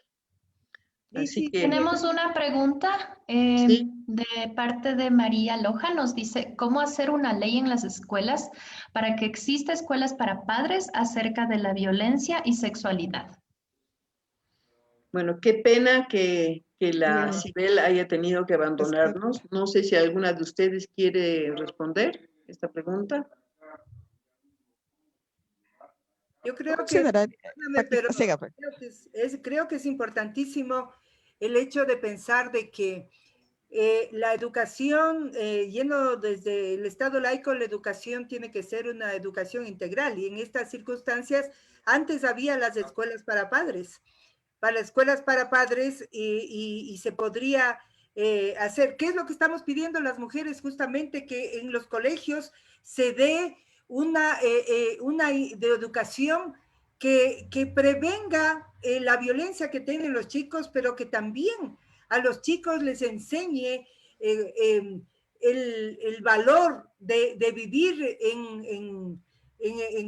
E: Y
A: Así
E: sí,
A: que,
F: Tenemos una pregunta
A: sí,
F: de parte de María Loja. Nos dice, ¿cómo hacer una ley en las escuelas para que exista escuelas para padres acerca de la violencia y sexualidad?
A: bueno, qué pena que la
D: Eh,
A: Cibel haya tenido que
D: es que
A: abandonarnos. No sé si alguna de ustedes quiere responder esta pregunta.
E: yo creo que,
D: considerar,
E: perdóname, pero
D: Paquita, siga, pues.
E: creo que es importantísimo el hecho de pensar de que la educación, yendo desde el Estado laico, la educación tiene que ser una educación integral y en estas circunstancias antes había las escuelas para escuelas para padres y se podría hacer. ¿Qué es lo que estamos pidiendo las mujeres? Justamente que en los colegios se dé una de educación que prevenga la violencia que tienen los chicos, pero que también a los chicos les enseñe el valor de vivir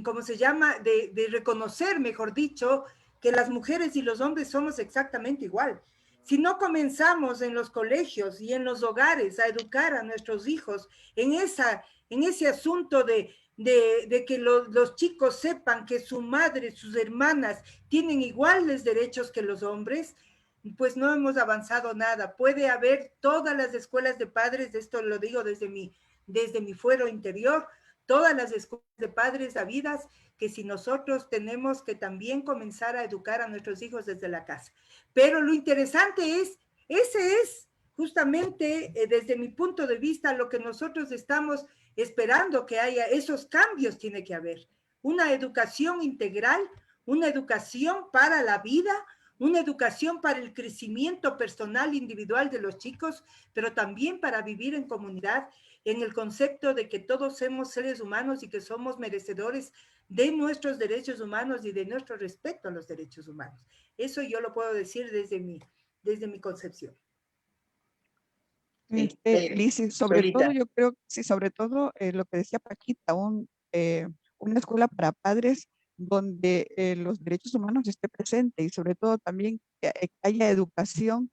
E: ¿cómo se llama? De reconocer, mejor dicho, que las mujeres y los hombres somos exactamente igual. Si no comenzamos en los colegios y en los hogares a educar a nuestros hijos en ese asunto de que los chicos sepan que su madre, sus hermanas tienen iguales derechos que los hombres, pues no hemos avanzado nada. Puede haber todas las escuelas de padres, esto lo digo desde mi fuero interior, todas las escuelas de padres habidas, que si nosotros tenemos que también comenzar a educar a nuestros hijos desde la casa. Pero lo interesante ese es justamente desde mi punto de vista lo que nosotros estamos esperando que haya, esos cambios tiene que haber. Una educación integral, una educación para la vida, una educación para el crecimiento personal individual de los chicos, pero también para vivir en comunidad, en el concepto de que todos somos seres humanos y que somos merecedores de nuestros derechos humanos y de nuestro respeto a los derechos humanos. Eso yo lo puedo decir desde mi concepción.
A: Sí,
D: Lizzy, sobre todo,
A: Solita.
D: yo creo, sí, sobre todo lo que decía Paquita, una escuela para padres donde los derechos humanos esté presente y sobre todo también que haya educación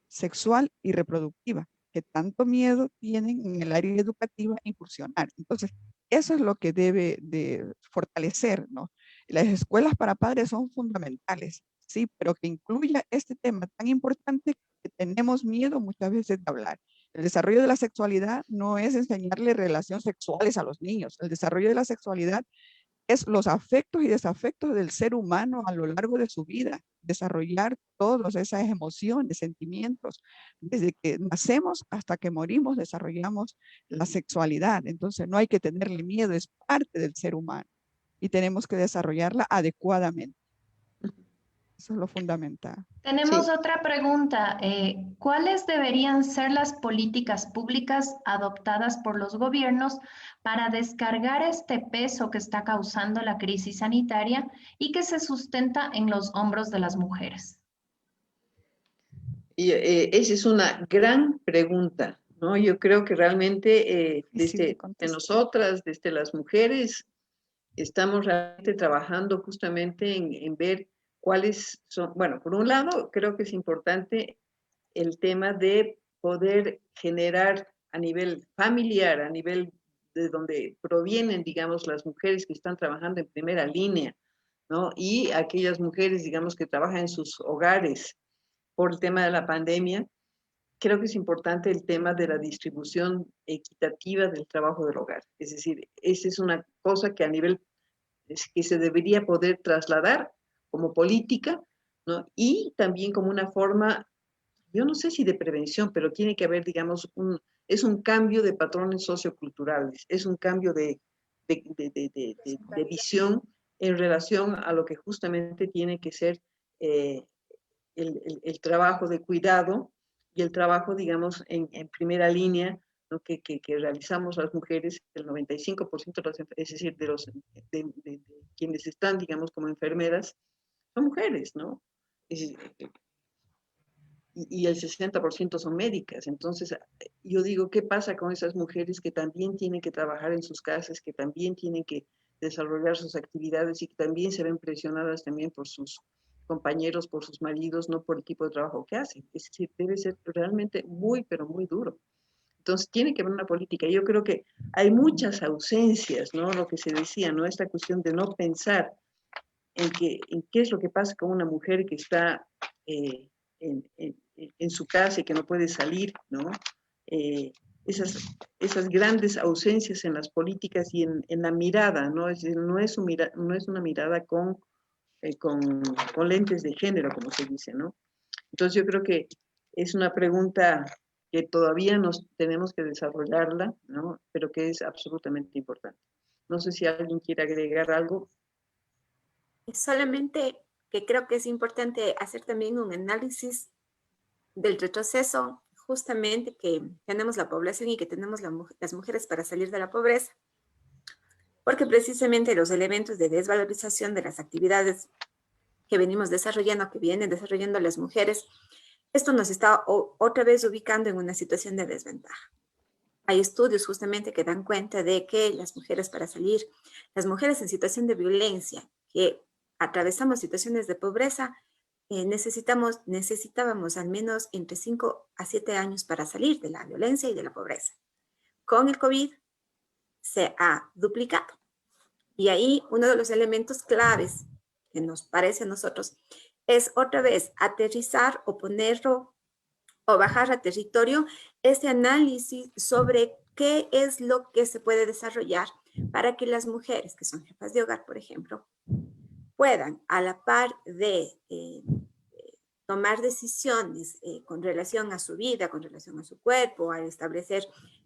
D: sexual y reproductiva. que tanto miedo tienen en el área educativa a incursionar. Entonces, eso es lo que debe de fortalecer, ¿no? Las escuelas para padres son fundamentales, sí, pero que incluya este tema tan importante que tenemos miedo muchas veces de hablar. El desarrollo de la sexualidad no es enseñarle relaciones sexuales a los niños. El desarrollo de la sexualidad es los afectos y desafectos del ser humano a lo largo de su vida, desarrollar todas esas emociones, sentimientos. Desde que nacemos hasta que morimos desarrollamos la sexualidad. Entonces no hay que tenerle miedo, es parte del ser humano y tenemos que desarrollarla adecuadamente. Eso es lo fundamental.
F: Tenemos
A: Sí,
F: otra pregunta. ¿Cuáles deberían ser las políticas públicas adoptadas por los gobiernos para descargar este peso que está causando la crisis sanitaria y que se sustenta en los hombros de las mujeres?
A: y esa es una gran pregunta, ¿no? Yo creo que realmente
D: Difícil de
A: de
D: contestar.
A: nosotras, desde las mujeres, estamos realmente trabajando justamente en ver cuáles son, bueno, por un lado, creo que es importante el tema de poder generar a nivel familiar, a nivel de donde provienen, digamos, las mujeres que están trabajando en primera línea, ¿no? Y aquellas mujeres, digamos, que trabajan en sus hogares por el tema de la pandemia. Creo que es importante el tema de la distribución equitativa del trabajo del hogar. Es decir, esa es una cosa que a nivel que se debería poder trasladar como política, ¿no? Y también como una forma, yo no sé si de prevención, pero tiene que haber, digamos, es un cambio de patrones socioculturales, es un cambio de visión en relación a lo que justamente tiene que ser eh, el trabajo de cuidado y el trabajo, digamos, en primera línea, ¿no? Que realizamos las mujeres, el 95% de es decir, de quienes están, digamos, como enfermeras, son mujeres, ¿no? Y, y el 60% son médicas. Entonces, yo digo, ¿qué pasa con esas mujeres que también tienen que trabajar en sus casas, que también tienen que desarrollar sus actividades y que también se ven presionadas también por sus compañeros, por sus maridos, no por el tipo de trabajo que hacen? Es decir, debe ser realmente muy, pero muy duro. Entonces, tiene que haber una política. Yo creo que hay muchas ausencias, ¿no? Lo que se decía, ¿no? Esta cuestión de no pensar en qué es lo que pasa con una mujer que está eh, en su casa y que no puede salir, ¿no? Eh, esas grandes ausencias en las políticas y en la mirada, ¿no? Es decir, no es una mirada con lentes de género, como se dice, ¿no? Entonces yo creo que es una pregunta que todavía nos tenemos que desarrollarla, ¿no? Pero que es absolutamente importante. No sé si alguien quiere agregar algo.
B: Solamente que creo que es importante hacer también un análisis del retroceso, justamente que tenemos la población y que tenemos las mujeres para salir de la pobreza, porque precisamente los elementos de desvalorización de las actividades que venimos desarrollando, que vienen desarrollando las mujeres, esto nos está otra vez ubicando en una situación de desventaja. Hay estudios justamente que dan cuenta de que las mujeres para salir, las mujeres en situación de violencia, que atravesamos situaciones de pobreza, necesitábamos al menos entre 5 a 7 años para salir de la violencia y de la pobreza. Con el COVID se ha duplicado. Y ahí uno de los elementos claves que nos parece a nosotros es otra vez aterrizar o ponerlo o bajar a territorio ese análisis sobre qué es lo que se puede desarrollar para que las mujeres que son jefas de hogar, por ejemplo, puedan a la par de tomar decisiones con relación a su vida, con relación a su cuerpo, al establecer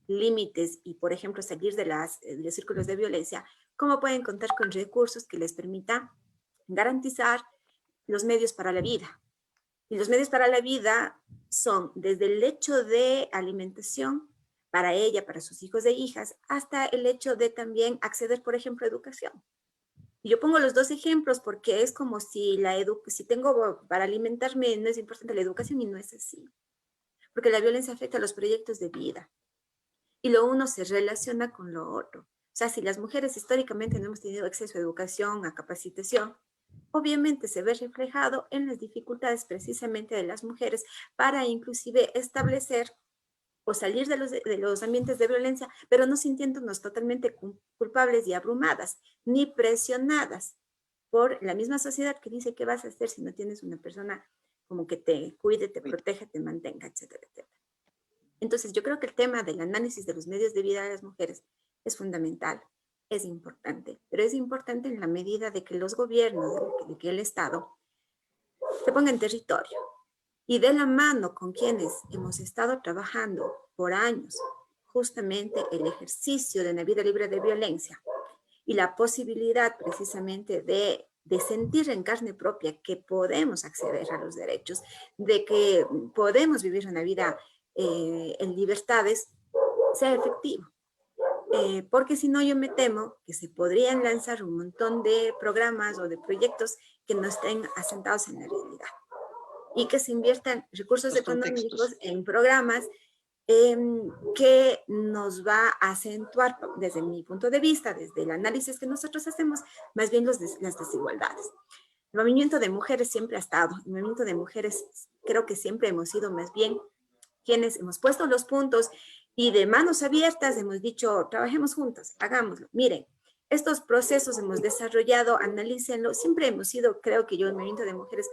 B: límites y, por ejemplo, salir de los círculos de violencia, cómo pueden contar con recursos que les permitan garantizar los medios para la vida. Y los medios para la vida son desde el hecho de alimentación para ella, para sus hijos e hijas, hasta el hecho de también acceder, por ejemplo, a educación. Y yo pongo los dos ejemplos porque es como si si tengo para alimentarme no es importante la educación y no es así. Porque la violencia afecta a los proyectos de vida y lo uno se relaciona con lo otro. O sea, si las mujeres históricamente no hemos tenido acceso a educación, a capacitación, obviamente se ve reflejado en las dificultades precisamente de las mujeres para inclusive establecer o salir de los ambientes de violencia, pero no sintiéndonos totalmente culpables y abrumadas, ni presionadas por la misma sociedad que dice qué vas a hacer si no tienes una persona como que te cuide, te proteja, te mantenga, etcétera, etcétera. Entonces, yo creo que el tema del análisis de los medios de vida de las mujeres es fundamental, es importante, pero es importante en la medida de que los gobiernos, de que el Estado se ponga en territorio y de la mano con quienes hemos estado trabajando por años, justamente el ejercicio de una vida libre de violencia y la posibilidad precisamente de sentir en carne propia que podemos acceder a los derechos, de que podemos vivir una vida en libertades, sea efectivo. Porque si no, yo me temo que se podrían lanzar un montón de programas o de proyectos que no estén asentados en la realidad y que se inviertan recursos económicos en programas que nos va a acentuar, desde mi punto de vista, desde el análisis que nosotros hacemos, más bien las desigualdades. El movimiento de mujeres siempre ha estado, el movimiento de mujeres creo que siempre hemos sido más bien quienes hemos puesto los puntos y de manos abiertas hemos dicho, trabajemos juntas, hagámoslo. Miren, estos procesos hemos desarrollado, analícenlo, siempre hemos sido, creo que yo, el movimiento de mujeres,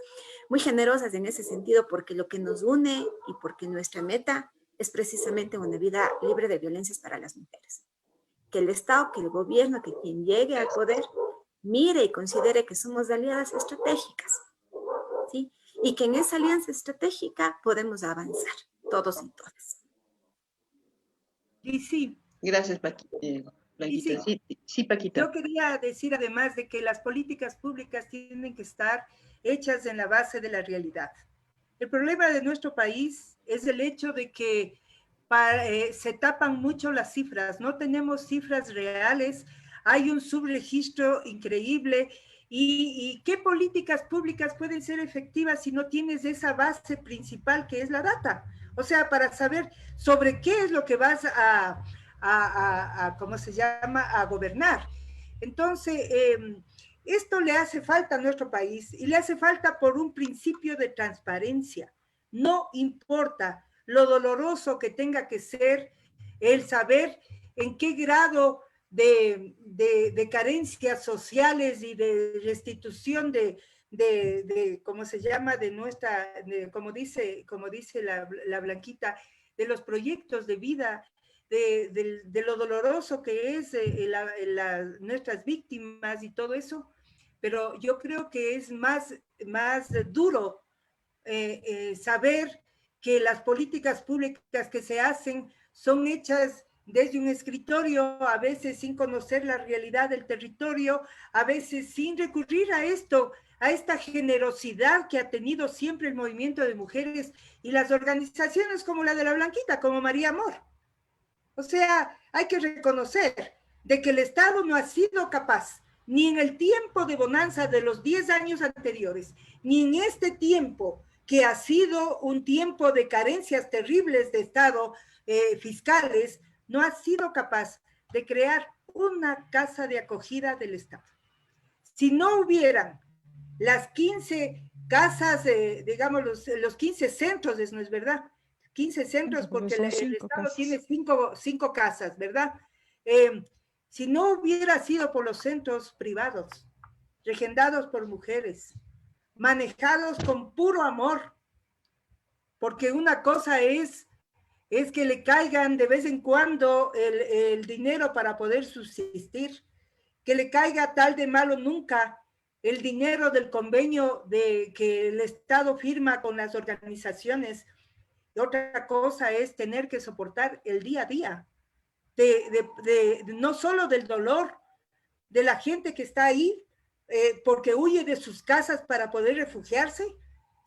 B: muy generosas en ese sentido, porque lo que nos une y porque nuestra meta es precisamente una vida libre de violencias para las mujeres. Que el Estado, que el gobierno, que quien llegue al poder, mire y considere que somos aliadas estratégicas, ¿sí? Y que en esa alianza estratégica podemos avanzar, todos y todas.
E: Y sí.
A: Gracias, Blanquita. Sí, Paquita.
E: Yo quería decir además de que las políticas públicas tienen que estar hechas en la base de la realidad. El problema de nuestro país es el hecho de que se tapan mucho las cifras, no tenemos cifras reales, hay un subregistro increíble. ¿Y qué políticas públicas pueden ser efectivas si no tienes esa base principal que es la data? O sea, para saber sobre qué es lo que vas ¿cómo se llama?, a gobernar. Entonces, esto le hace falta a nuestro país y le hace falta por un principio de transparencia. No importa lo doloroso que tenga que ser el saber en qué grado de carencias sociales y de restitución ¿cómo se llama?, de nuestra, como dice la Blanquita, de los proyectos de vida, de lo doloroso que es nuestras víctimas y todo eso, pero yo creo que es más duro saber que las políticas públicas que se hacen son hechas desde un escritorio, a veces sin conocer la realidad del territorio, a veces sin recurrir a esta generosidad que ha tenido siempre el movimiento de mujeres y las organizaciones como la de la Blanquita, como María Amor. O sea, hay que reconocer de que el Estado no ha sido capaz, ni en el tiempo de bonanza de los 10 años anteriores, ni en este tiempo, que ha sido un tiempo de carencias terribles de Estado fiscales, no ha sido capaz de crear una casa de acogida del Estado. Si no hubieran las 15 casas, digamos, los 15 centros, ¿no es verdad? 15 centros, porque el Estado tiene 5 casas, ¿verdad? Si no hubiera sido por los centros privados, regendados por mujeres, manejados con puro amor, porque una cosa es que le caigan de vez en cuando el dinero para poder subsistir, que le caiga tal de malo nunca el dinero del convenio que el Estado firma con las organizaciones. Y otra cosa es tener que soportar el día a día, no solo del dolor de la gente que está ahí, porque huye de sus casas para poder refugiarse,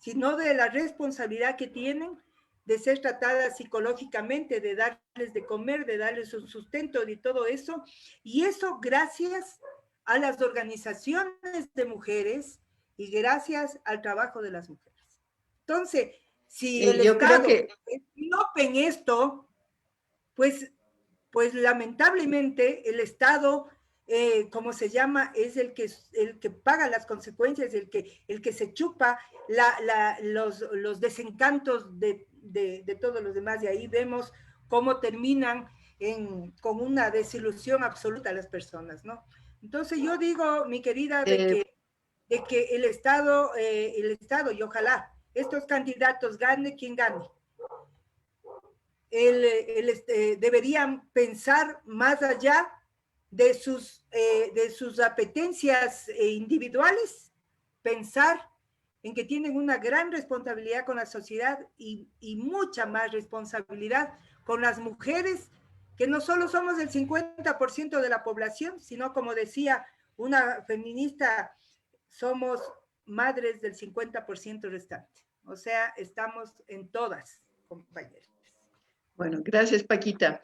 E: sino de la responsabilidad que tienen de ser tratadas psicológicamente, de darles de comer, de darles un sustento y todo eso. Y eso gracias a las organizaciones de mujeres y gracias al trabajo de las mujeres. Entonces, si el Estado estrope en esto, pues lamentablemente el Estado, ¿cómo se llama?, es el que paga las consecuencias, el que se chupa los desencantos de todos los demás. Y ahí vemos cómo terminan con una desilusión absoluta a las personas, ¿no? Entonces yo digo, mi querida, de que el Estado, y ojalá estos candidatos gane quien gane, deberían pensar más allá de sus apetencias individuales, pensar en que tienen una gran responsabilidad con la sociedad y mucha más responsabilidad con las mujeres, que no solo somos el 50% de la población, sino, como decía una feminista, somos madres del 50% restante. O sea, estamos en todas, compañeros.
A: Bueno, gracias, Paquita.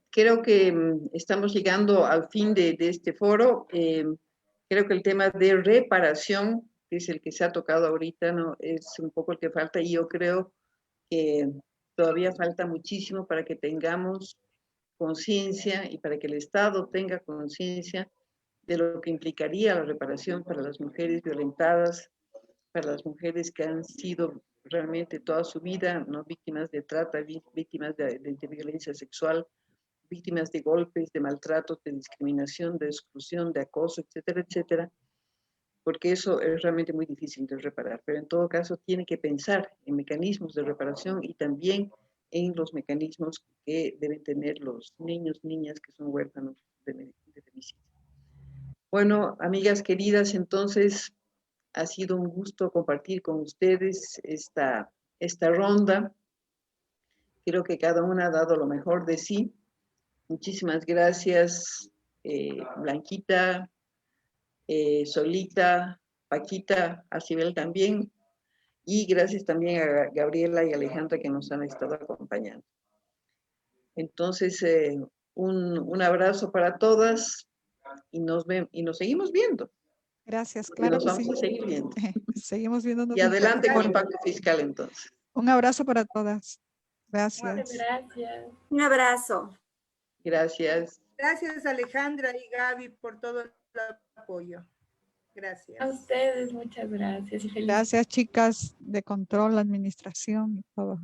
A: Creo que estamos llegando al fin de este foro. Creo que el tema de reparación, que es el que se ha tocado ahorita, ¿no? Es un poco el que falta, y yo creo que todavía falta muchísimo para que tengamos conciencia y para que el Estado tenga conciencia de lo que implicaría la reparación para las mujeres violentadas, para las mujeres que han sido realmente toda su vida, ¿no?, víctimas de trata, víctimas de violencia sexual, víctimas de golpes, de maltratos, de discriminación, de exclusión, de acoso, etcétera, etcétera, porque eso es realmente muy difícil de reparar. Pero en todo caso tiene que pensar en mecanismos de reparación y también en los mecanismos que deben tener los niños, niñas que son huérfanos de femicidio. Bueno, amigas queridas, entonces ha sido un gusto compartir con ustedes esta ronda. Creo que cada una ha dado lo mejor de sí. Muchísimas gracias, Blanquita, Solita, Paquita, a Sibel también, y gracias también a Gabriela y Alejandra que nos han estado acompañando. Entonces, un abrazo para todas y nos seguimos viendo.
D: Gracias,
A: Y
D: claro
A: nos
D: que
A: vamos
D: sí.
A: a seguir viendo.
D: Seguimos viéndonos.
A: Y adelante con el pacto fiscal, entonces.
D: Un abrazo para todas. Gracias.
F: Muchas gracias.
B: Un abrazo.
A: Gracias.
E: Gracias, Alejandra y Gaby, por todo el apoyo. Gracias.
F: A ustedes, muchas gracias y feliz.
D: Gracias, chicas de control, administración y todo.